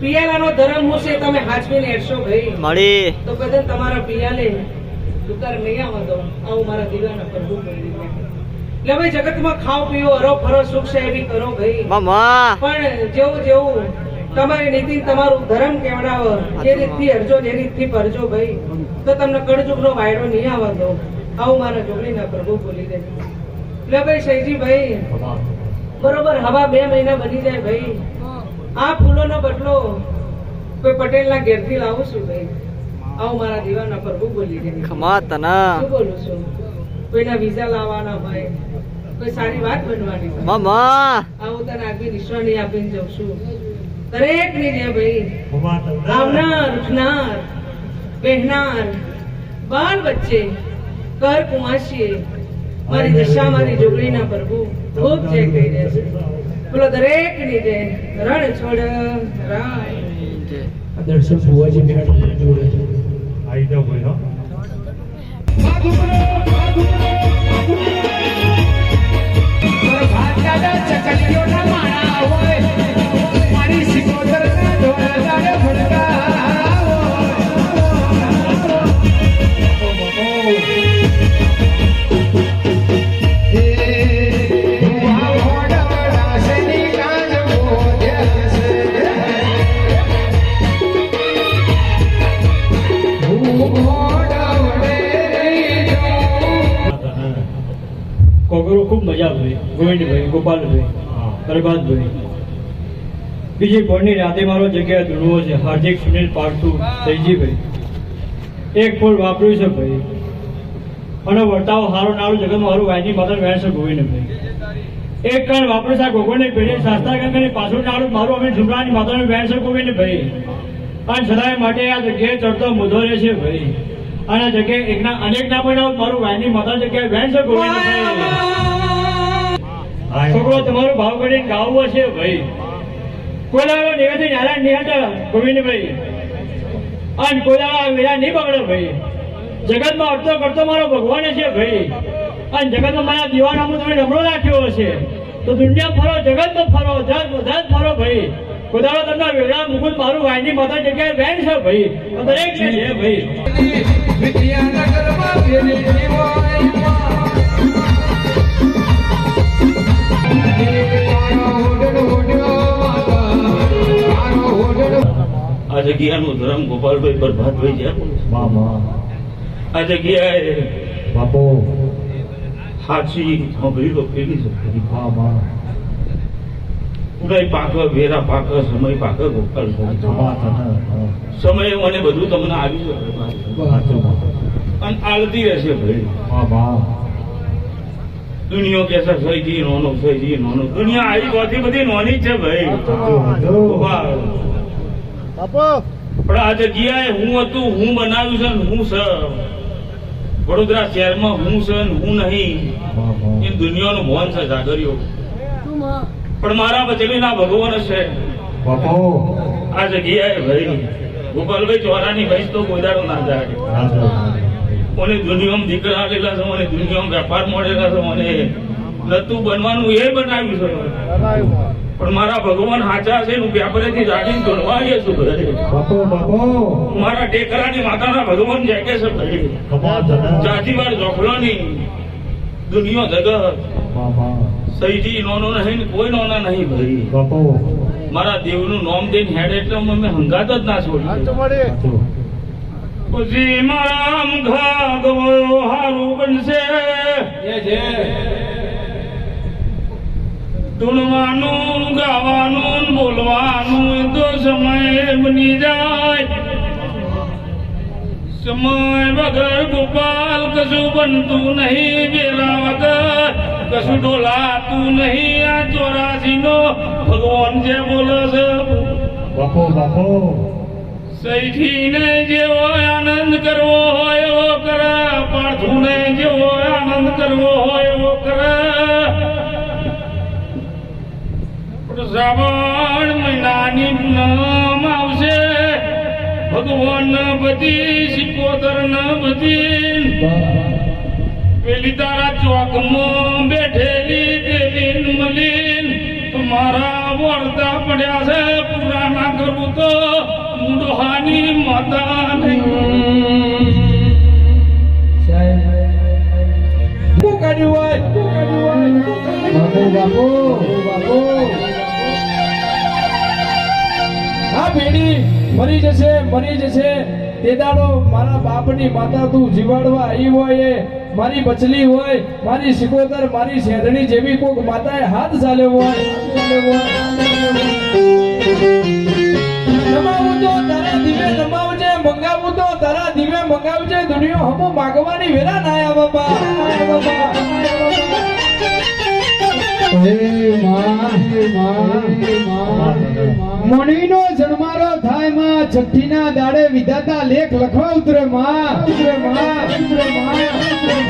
પિયાલાનો ધર્મ હું છે, તમે હાચવીને હેડશો ભાઈ, તો કદાચ તમારા પિયાલે દુકાર નહીં આવવા દો. આવું મારા દીવાના પ્રભુ બોલી રહી. એટલે ભાઈ જગતમાં ખાઓ પીઓ, હરો ફરો, સુખ છે એવી કરો ભાઈ. પણ જેવું જેવું તમારી નીતિ તમારું ધર્મ કેવડાવો, એ રીતથી હરજો, એ રીતથી પરજો ભાઈ, તો તમને કળજુગનો વાયરો નહીં આવવા દો. આવું મારા જોગણીના પ્રભુ બોલી રહી. એટલે ભાઈ શૈજી ભાઈ બરોબર હવા 2 મહિના બની જાય ભાઈ. આ ફૂલોનો બદલો કોઈ પટેલના ઘેરથી લાવું છું ભાઈ. આવું મારા દીવાના પ્રભુ બોલી રહી. શું બોલું છું? કોઈના વિઝા લાવવાના હોય, કોઈ સારી વાત બનવાની હોય, આવું તને આગવી નિશાની આપીને જઉં છું. દરેક ની જે ભાઈ આવનાર ઉઠનાર પહેનાર બાળ વચ્ચે કર કુમાશીએ મારી દશા મારી જોગણીના પ્રભુ ખૂબ જય કહી રહ્યા છે. બોલો દરેક ની જય. રણ છોડ રાય દર્શન ભુવાજી બેઠા જોડે છે. આવી જાઓ ભાઈ. હો કોગરો ખૂબ મજા આવી. ગોવિંદભાઈ, ગોપાલભાઈ, પ્રભાતભાઈ. બીજી ફોનની રાતે મારો જગ્યાએ ધૂણવો છે. હાર્દિક, સુનિલ, પાર્થુ, જયજીભાઈ. એક ફૂલ વાપર્યું છે ભાઈ, અને વર્તાવો હારો નારું જગતમાં મારું વાયની માતા વેણ છે ગોવિંદભાઈ. એક કણ વાપરું છે ગોગોને પેઢી શાસ્ત્રા ગંગાની પાછળ નારું મારું અમે ઝુમરાની માતાનું વેણ છે ગોવિંદભાઈ. અને સદાય માટે આ જગ્યાએ ચડતો મુદ્દો રહે છે ભાઈ. અને જગ્યાએ એકના અનેક ના બનાવ મારું વાયની માતા જગ્યાએ વેણ છે ગોવિંદભાઈ. છોકરો તમારું ભાવ કરીને ગાવું હશે ભાઈ. કોઈ દાડો નિવેથી નારાયણ નિહાટા ગોવિંદભાઈ, અને કોઈ દાડો વેરા નહીં બગડે ભાઈ. જગતમાં અડતો કરતો મારો ભગવાન છે ભાઈ. અને જગતમાં મારા દીવાનામાં તમે નમરો રાખ્યો હશે, તો દુનિયા ફરો, જગતમાં ફરો, જગત ફરો ભાઈ. કોઈ દાડો તમને વેરા મુકુદ મારું વાયની માતા જગ્યાએ વેણ છે ભાઈ. દરેક છે ભાઈ. આ જગ્યાનું ધર્મ ગોપાલભાઈ, પ્રભાતભાઈ છે. આ જગ્યાએ બાપો હાચી સાંભળી લો પેલી છે. ઉડાઈ પાક, વેરા પાક, સમય પાક ગોપાલભાઈ. સમય મને બધું તમને આવી જશે અને આલતી રહેશે ભાઈ. દુનિયા કે છે સહીજી નોનો, સહીજી નોનો. દુનિયા આવી બધી બધી નોની છે ભાઈ. પણ આ જગ્યાએ હું હતું, હું બનાવ્યું છે, હું છે વડોદરા શહેરમાં, હું છે હું નહીં, એ દુનિયાનું મોહન છે જાગર્યો. પણ મારા બચેલીના ભગવાન છે આ જગ્યાએ ભાઈ. ગોપાલભાઈ ચોરાની ભાઈ તો ગોદાડો ના જાય. મને દુનિયામાં દીકરા આવેલા છે, મને દુનિયામાં વેપાર મળેલા છે, મને નતું બનવાનું એ બનાવ્યું છે. પણ મારા ભગવાન સાચા છે. હું પેપરેથી જાગીને ધોળવા આવ્યો છું ઘરે. મારા ટેકરાની માતાના ભગવાન જાગે છે ભાઈ. જાતિવાર જોખલોની દુનિયા જગત સહીજી નોનો નહીં, કોઈ નોના નહીં ભાઈ. મારા દેવનું નામ દઈને હેડ એટલે અમે હંગાત જ ના છોડી. પછી મારા ઘા ગવો હારું બનશે. ધૂણવાનું ગાવાનું ને બોલવાનું એ તો સમય બની જાય. સમય વગર ગોપાલ કશું બનતું નહીં, વેલા વગર કશું ડોલાતું નહીં. આ 84 નો ભગવાન જે બોલે છે બાપો બાપો સૈઠીને જેવો આનંદ કરવો હોય એવો કરે, પાર્થુને જેવો આનંદ કરવો હોય એવો કરે. શ્રાવણ મહિનાની પૂનમ આવશે, ભગવાન બધી 77 બધી પેલી તારા ચોકમાં બેઠેલી દેવીન મલીન તમારા વળતા પડ્યા છે. પૂરા ના કરવું તો મુડહાની માતા નહીં. શું કર્યું હોય બાપો બાપો આ પેઢી મરી જશે તે દાડો મારા બાપની માતા તું જીવાડવા આવી હોય, મારી બચલી હોય, મારી સિકોતર, મારી શેરણી જેવી કોક માતાએ હાથ ચાલ્યો હોય. નમાવું તો તારા દિવે નમાવજે, મંગાવું તો તારા દિવે મંગાવજે. દુનિયા હમો માગવાની વેરા ના આયા બાપા. મણીનો જન્મારો થાય માં, છઠ્ઠીના દાડે વિધાતા લેખ લખવા ઉતરે માં.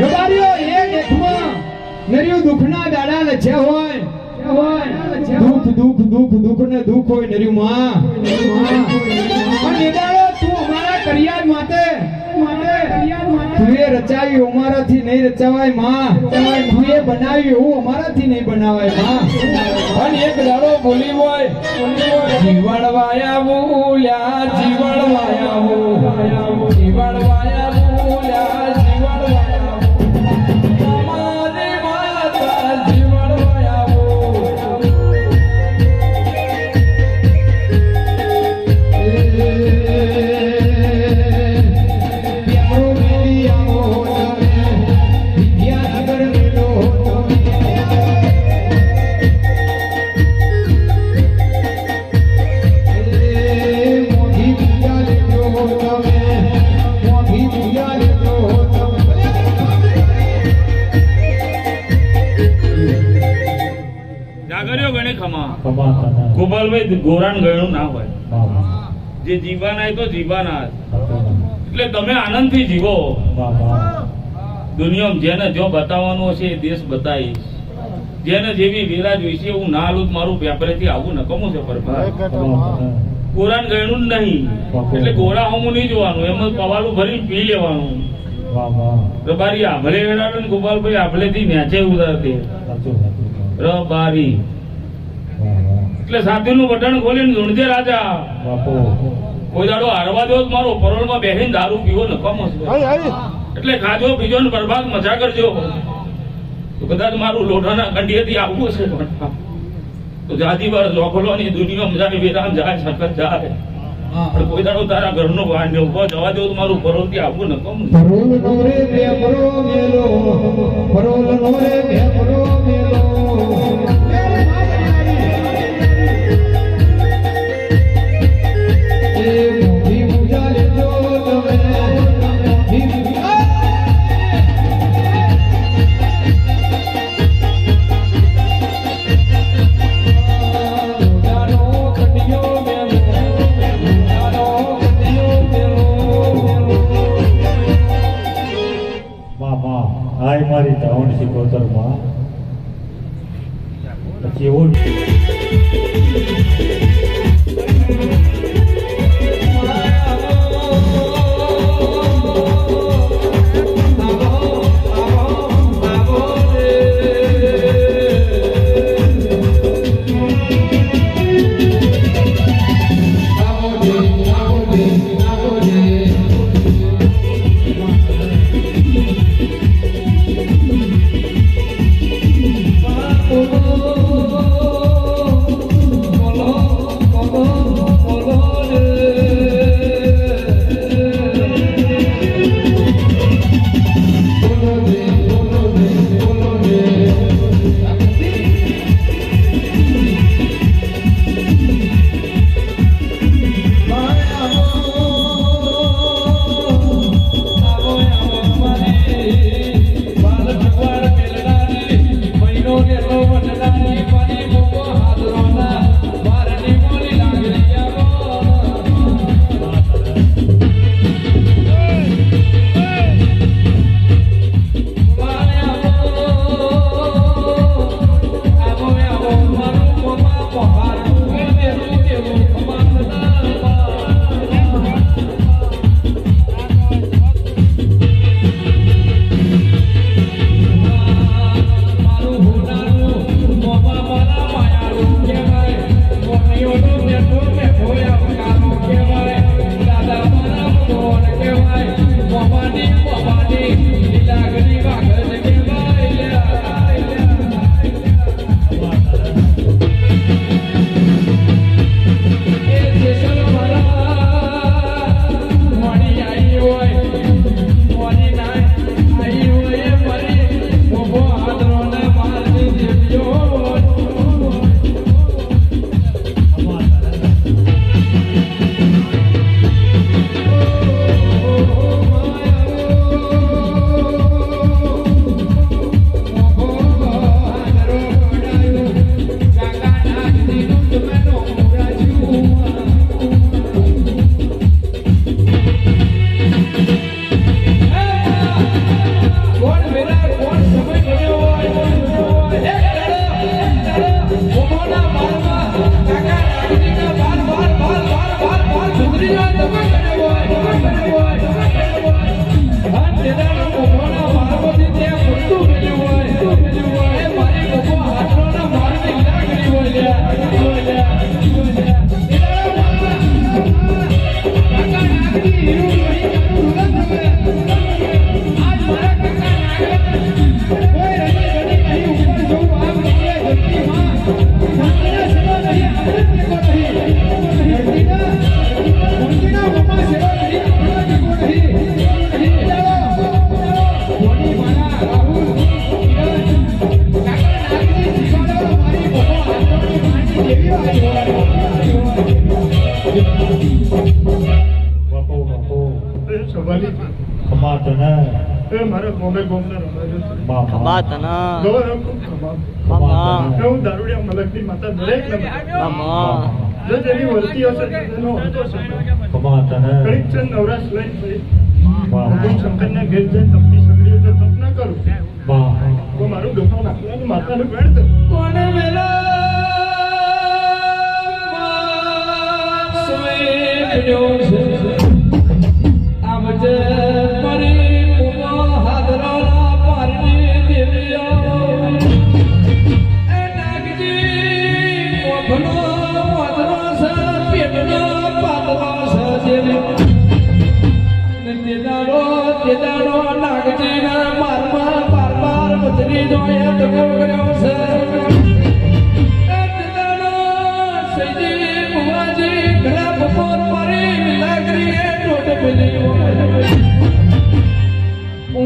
રબારીઓ એક એકમાં નર્યું દુઃખના દાડા લખ્યા હોય, દુઃખ ને દુઃખ હોય નર્યું માં. પણ નિદાળો તું અમારા કરિયાર માટે તું એ રચાવ્યું અમારાથી નહીં રચાવાય માં. તું એ બનાવ્યું એવું અમારાથી નહીં બનાવાય માં. અને એક દાડો બોલી હોય જીવડવાયા બોલ્યા, જીવડવાયા બોલ્યા, જીવડવાયા બોલ્યા, જીવડવાયા અમારી માતા જીવડવાયા જાગર્યો ગણે ખમા ગોપાલભાઈ ગોરાન ગણું ના હોય. જે જીવાના એ તો જીવાના. એટલે તમે આનંદથી જીવો. દુનિયામાં જેને જો બતાવવાનું હશે એ દેશ બતાવીશ. જેને જેવી વેરા જોઈશે એવું ના આલું મારું પેપરેથી આવું નકમું છે. ગોરાન ગણું જ નહીં. એટલે ગોરા હમું નહીં જોવાનું, એમ પવાલું ભરી પી લેવાનું. રબારી આભલે વેડાડો ને ગોપાલભાઈ આભલેથી નેચે ઉતારતી રબારી. એટલે સાથીનું બટન ખોલીને ઝૂંડજે રાજા. કોઈ દાડો હારવા દો મારો પરોળમાં બેસીને દારૂ પીવો નકામો છે. એટલે ખાજો પીજો ને બરબાદ મજા કરજો. તો કદાચ મારું લોઢાના કંઠીએથી આવવું છે તો જાતિ વાર લોખલોની દુનિયામાં જાય, વેરામ જાય, સખત જાય. પણ કોઈ દાડો તારા ઘરનો વાંધો ઉભો જવા દો તો મારું પરોળથી આવવું નકામું. મારી ધાવણ સિકોતરમાં પછી એવું બાપો બાપો એ સવાલી ખમા તને એ મારા ગોમે ગોમના રમાજો છે બાપા ગૌરવ ખૂબ ખમા ખમા તને હું દારૂડિયા મલકની માતા દરેક નમે જો જેની વર્તી હશે તેનો હતો છે ખમા તને કડીક છે નવરાશ લઈને ભાઈ બાપા હું શંકરના ઘેર જઈને તપતી સગડીઓ જો તપ ના કરું બાપા તો મારું દુખાવ નાખવાનું માતાનું વેણ છે કોને વેલા સ્વેત ન્યો છે આવજે પરી પુમા હાદરા પારની દેવિયા એ નાગજી મોભનો વાદરો સ પેટનો પાતરો સ દેવી તેદારો નાગજીના મારમાં બાર બદલી જોયે તકો કર્યો છે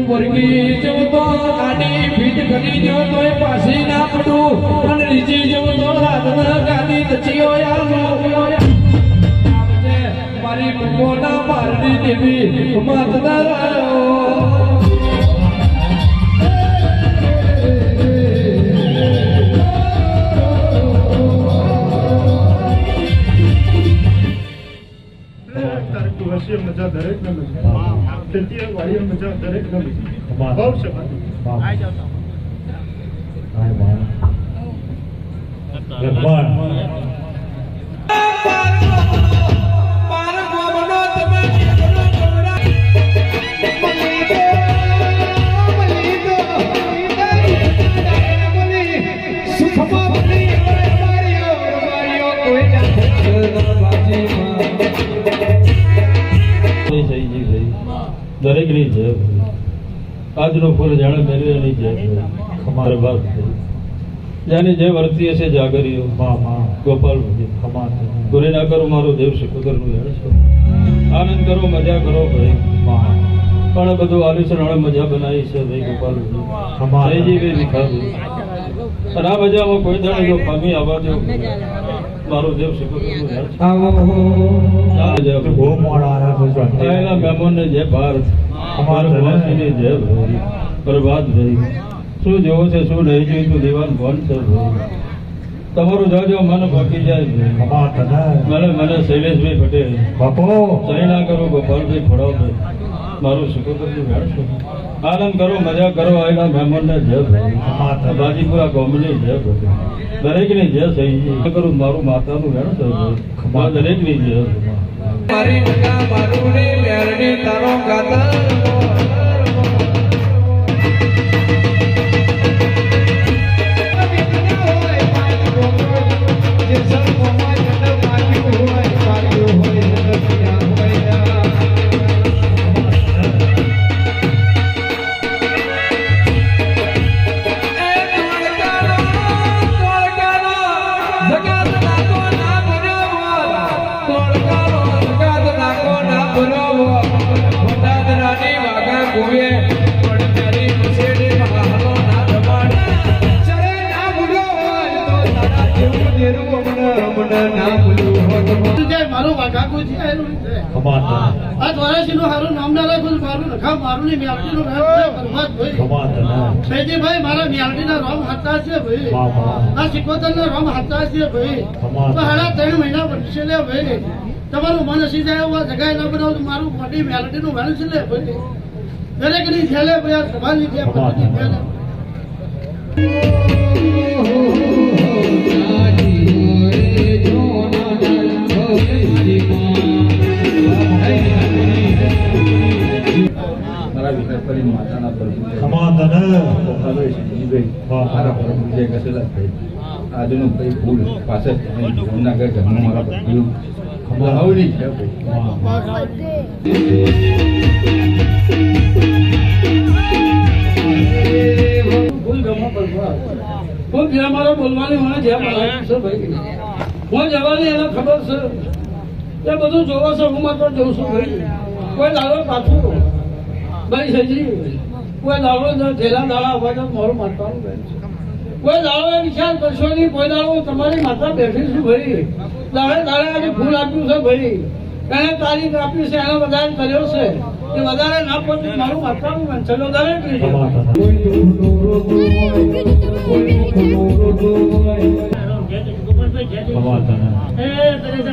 વર્ગી જેવો તો ગાડી ફીટ કરી જો તો એ પાછી ના પડું અને રીજી જેવો તો રાતના ગાડી તચીઓ યાર મારી ભગવાના મારની દેવી માતના મજા દરેક ને મજા ખેતી વાળી મજા દરેક ને મજા બહુ સવાલી દરેક ની જય આજનો ફૂલ જાણે મેળવેલી જય અમારે વાત જાની જય વર્તી હશે જાગરીઓ ગોપાલ ગુરે ના કરો મારો દેવ શિકોતર નું આનંદ કરો મજા કરો ભાઈ પણ બધું આલિસર મજા બનાવી છે ભાઈ ગોપાલ ભાઈ વિખાવી અને આ મજામાં કોઈ દાડે જો પામી આવવા દો મારો દેવ શિકોતર નું મહેમાનને જય ભારત અમારો વાસીને જય ભાઈ પ્રભાત ભાઈ શું જોવો છે શું નહીં જોયું તું દીવાન કોણ છે ભાઈ તમારું જાજો મન બાકી જાય મને શૈલેષભાઈ પટેલ બાપો સહી ના કરો ગોપાલભાઈ ખોડાવભાઈ મારું શિકોતરનું વેણશું આનંદ કરો મજા કરો આવેલા મહેમાનને જય ભાઈ બાજીપુરા ગામની જય ભાઈ દરેકની જય સહી કરું મારું માતાનું વેણ છે ભાઈ દરેકની જય મારી મકા મારું ને મેરડી તારો ગાતા મારું વાઘાકું છે આ દ્વારાસીનું હારું નામ ના રાખું મારું નખા મારું ની મ્યાલટીનું નામ છે પરમાત ભાઈ ભાઈ મારા મ્યાલટીના રોમ હાથા છે ભાઈ આ સિકોતરના રોમ હાથા છે ભાઈ તો હાડા 3 મહિના બનશે લે ભાઈ તમારું મન હસી જાય એવા જગાય ના બનાવું મારું મોટી મ્યાલટીનું વેણ છે લે ભાઈ દરેક ની છેલે ભાઈ આ સભાની છે પતિની છેલે મારા વિકાસ કરીને માતાના આજનું કઈ ફૂલ પાસે ના ઘર ઘરમાં મારા બધું ખબર છે ખૂબ જ્યાં મારો બોલવાની મને જ્યાં બોલાવ્યું છે ભાઈ હું જવાની એને ખબર છે એ બધું જોવો છો હું માત્ર જઉં છું ભાઈ કોઈ દાડો પાછું ભાઈ સજી કોઈ દાડો ઠેલા દાડા હોય તો મારું મારવાનું બેન છે કોઈ દાડો વિચાર કરશો નહીં કોઈ દાડો તમારી માતા બેઠી છું ભાઈ દાડે દાડે આજે ફૂલ આપ્યું છે ભાઈ એને તારીખ આપી છે એને વધારે કર્યો છે એ વધારે ના પહોંચે મારું માથાનું વાંચેલો દરેક રીતે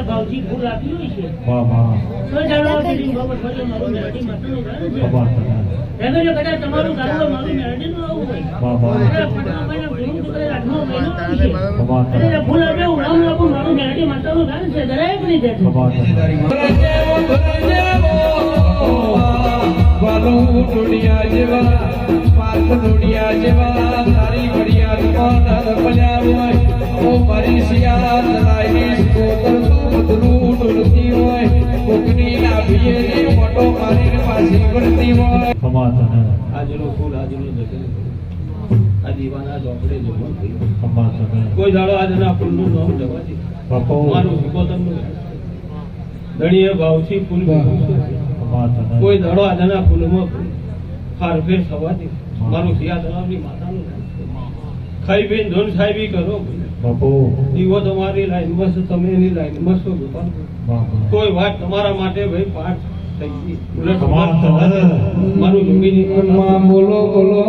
ભાવજી ફૂલ આપ્યું છે તો ચાલો મારું મેરડી માતાનું કદાચ તમારું ગાડું મારું મેરડી નું આવું હોય ફૂલ આપ્યા ઉડામ લાગુ મારું મેરડી માતાનું ગાન છે દરેક રીતે ડોડિયા જેવા પાર્થ ડોડિયા જેવા તારી ઘડિયા બન્યા હોય ઓ મારી શિયા લાઈસ કોતર બદલું ડોલતી હોય કોકની લાવીએ મોટો મારીને પાછી કરતી હોય આજનો ફૂલ આજનો જશે આ દીવાના ચોપડે જમો કોઈ દાડો આજના ફૂલનું નામ જવા દે મારું શિકોતરનું દણીય ભાવથી ફૂલ કોઈ દાડો આજના ફૂલમાં ફારફેર થવા દે મારું સિયા તળાવની માતાનું ખાઈ પીને ધૂન સાહેબી કરો દીવો તમારી લાઈનમાં છે તમે એની લાઈનમાં છો કોઈ વાત તમારા માટે ભાઈ પાઠ થઈ ગઈ મારું જમીન બોલો બોલો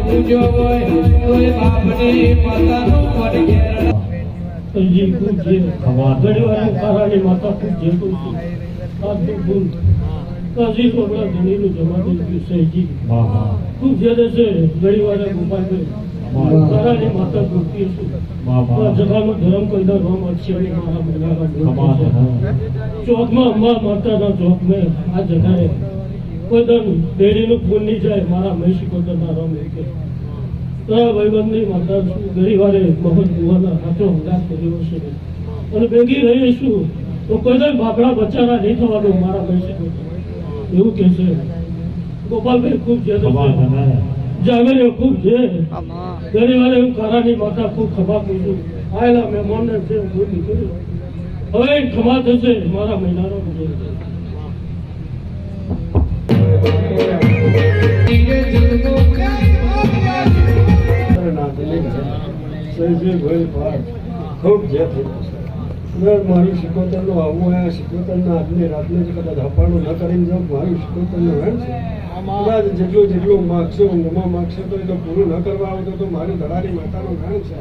પૂજો હોય કોઈ બાપની માતાનું પડઘેર જી ખૂબ જે ઘડીવાર કારાની માતા ખૂબ જે ખૂબ છે આ ભૂલ કાજી કોબરા ધણીનું જમા થઈ ગયું સહીજી ખૂબ જે છે ઘડીવાર ગોપાલભાઈ કારાની માતા ભૂલતી છું જગામાં ધરમ કલદા રોમ અક્ષરી મારા મેળાના ચોકમાં અમ્મા માતાના ચોકમાં આ જગાએ કોઈ દન ડેરીનું ફૂલ નહીં જાય મારા મહેશી કોદરના રોમ કે ભાઈબંધની માતા ઘણીવારે મહંત ભુવાના હાથો હંગાત કર્યો છે અને ભેગી રહીશું તો કોઈ દર બાપડા બચ્ચાના નહીં થવાનું મારા મહેશી એવું કે છે ગોપાલભાઈ ખૂબ જે જાગરીઓ ખૂબ છે ઘણીવારે હું કારાની માતા ખૂબ ખભા પૂછું આવેલા મહેમાનને છે હું નીકળ્યું હવે ખમા થશે મારા મહિનાનો ખૂબ જે મારું શિકોતરનું આવું આ શિકોતરના આજની રાતને જ કદાચ હપાડું ન કરીને જાઉં મારું શિકોતરનું વેણ છે કદાચ જેટલું માગશો ઊંઘમાં માગશો તો એ તો પૂરું ન કરવા આવતો તો મારી ધડાની માતાનું વેણ છે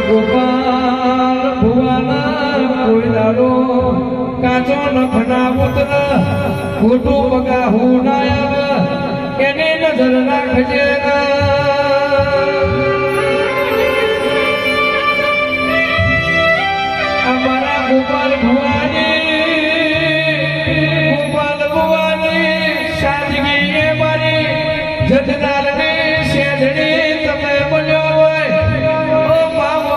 ગોપાલ ભુવાના કોઈ દાડો કાચો નખના પુત્ર ખોટું બગાહું નાયક એની નજર રાખજે અમારા ગોપાલ ભુવાની સાદગી એ મારી જથનારની શેઠડી તમે બન્યો હોય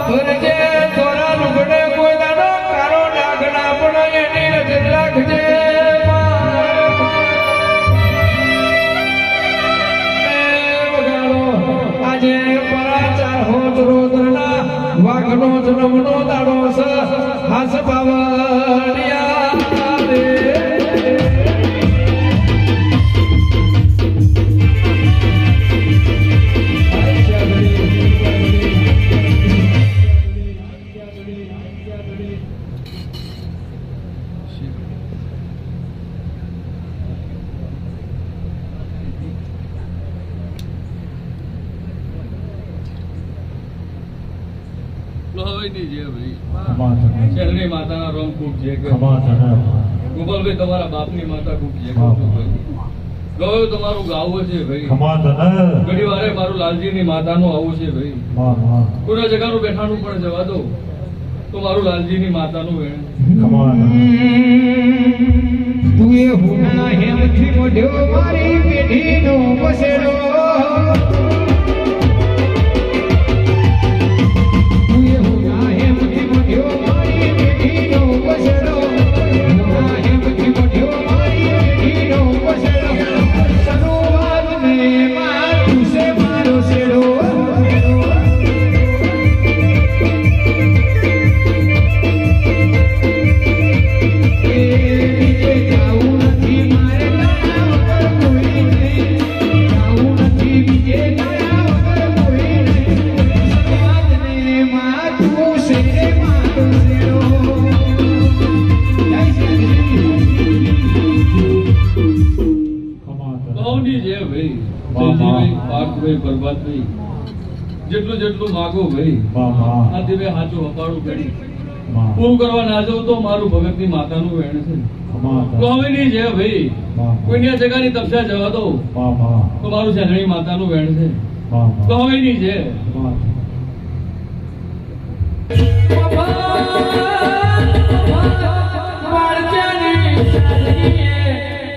ભરજે થોડા લુગડે કોઈ દાડો કારો ડાગડા પણ એની નજર રાખજે આજે પરાચાર હોત રોદના વાઘનો જન્મનો દાડો છે હાસ પાવડિયા રે તો હવે નહીં જે ભાઈ ખમા તને શહેરની માતાના રોમ ખૂબ છે કે ખમા તને ગોપાલભાઈ તમારા બાપની માતા ખૂબ છે કહું છું ભાઈ ગયો તમારું ગાવું છે ભાઈ ખમા તને ઘણી વારે મારું લાલજીની માતાનું આવું છે ભાઈ મા કોના જગાનું બેઠાનું પણ જવા દો તો મારું લાલજીની માતાનું વેણ ખમા તને તું એ હુના હેમથી મોઢ્યો મારી પેઢીનો બસેડો તું એ હુના હેમથી મોઢ્યો મારી પેઢીનો બસેડો હુના હેમથી મોઢ્યો મારી પેઢીનો બસેડો સરોવર ને માં તું છે મારો શેડો ગૌની છે ભાઈ જયજીભાઈ પાર્થભાઈ પ્રભાતભાઈ જેટલું જેટલું માગો ભાઈ આ દિવે સાચું અપાડું કરી પૂરું કરવા ના જાઉં તો મારું ભગતની માતાનું વેણ છે ગૌની છે ભાઈ કોઈની જગાની તપસ્યા જવા દો તો મારું શહેરની માતાનું વેણ છે ગૌની છે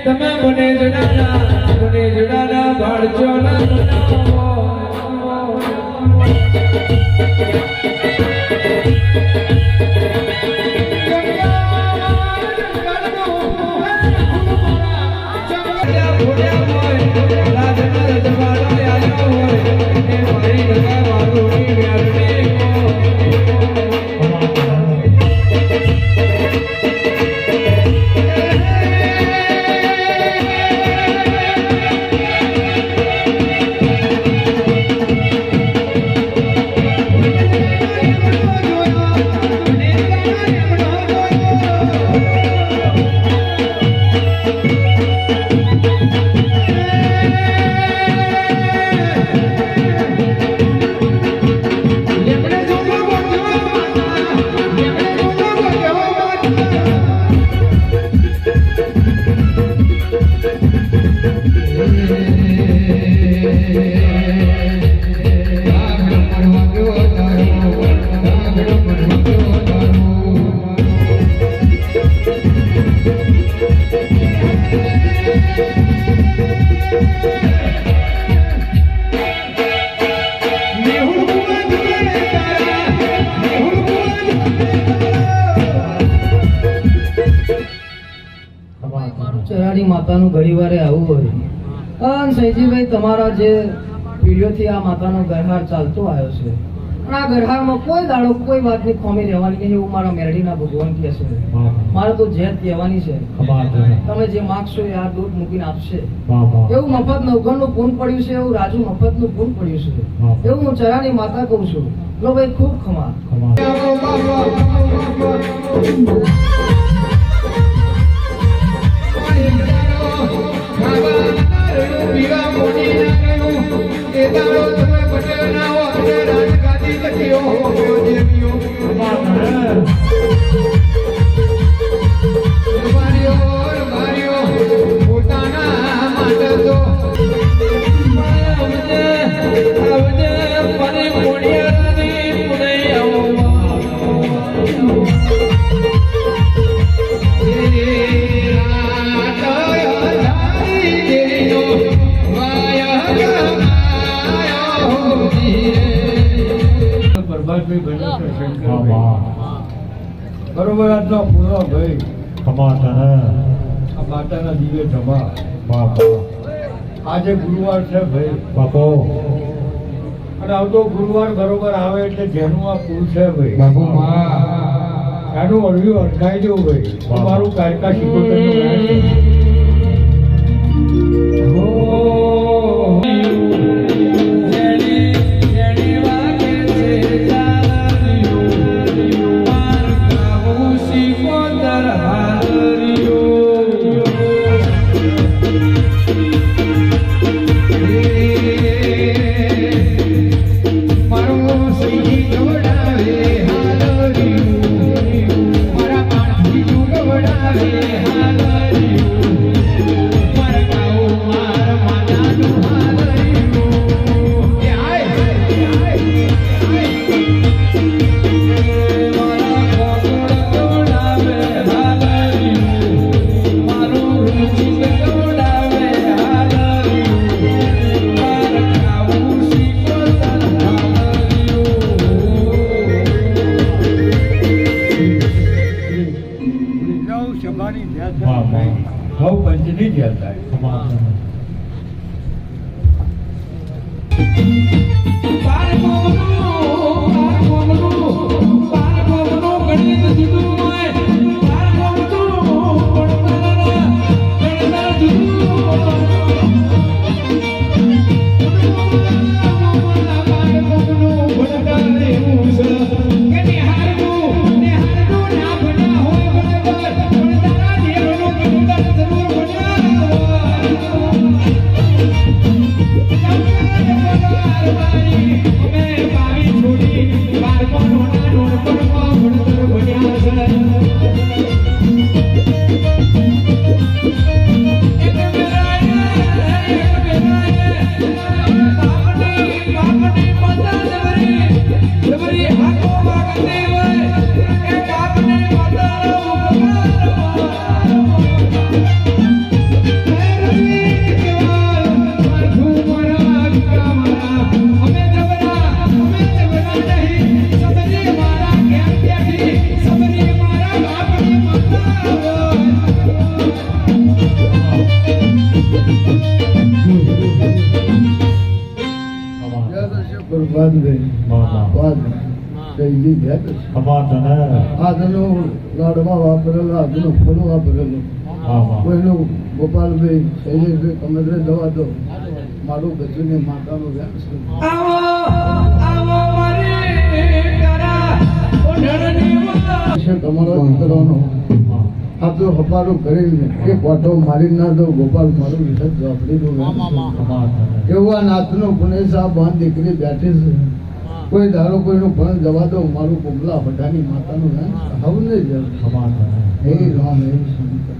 તમે મને જડાના ભાડચો ના ચરાની માતાનું ઘણી વારે આવું હોય અને સૈજીભાઈ તમારા જે પીઢીઓથી આ માતાનો ગરહાર ચાલતો આવ્યો છે અને આ ગરહારમાં કોઈ દાડો કોઈ વાતની ખોમી રહેવાની નહીં એવું મારા મેરડીના ભગવાન કહે છે મારે તો જેત કહેવાની છે તમે જે માગશો એ આ દૂધ મૂકીને આપશે એવું મફત નવઘણનું પૂન પડ્યું છે એવું રાજુ મફતનું પૂન પડ્યું છે એવું હું ચરાની માતા કહું છું લો ભાઈ ખૂબ ખમા બરોબર આજનો પૂરો ભાઈ આ માતાના દિવે જમા આજે ગુરુવાર છે ભાઈ બાપો અને આવતો ગુરુવાર બરોબર આવે એટલે જેનું આ પુલ છે ભાઈ એનું અડવ્યું અટકાઈ દેવું ભાઈ મારું કાયકા શીખોતરનું વ્યાજ છે. મારો સહી જોડાવે હવ પંચની જેલ થાય લાડવા વાપરેલા આજનું ફૂલો વાપરેલું કોઈનું ગોપાલભાઈ શૈલેષભાઈ કમરે દવા દો મારું ગજુની માતાનું વ્યાસ તમારો દીકરાનો આપણો હપારો કરીને એક વાટો મારી ના દો ગોપાલ મારું વિષદ વાપરી દો એવું આ નાથનો પુણેશા બાંધ દીકરી બેઠી છે કોઈ ધારો કોઈનું પણ જવા દો મારું કોમલા ભટાની માતાનું નામ હવને જ હે રામ હે શંકર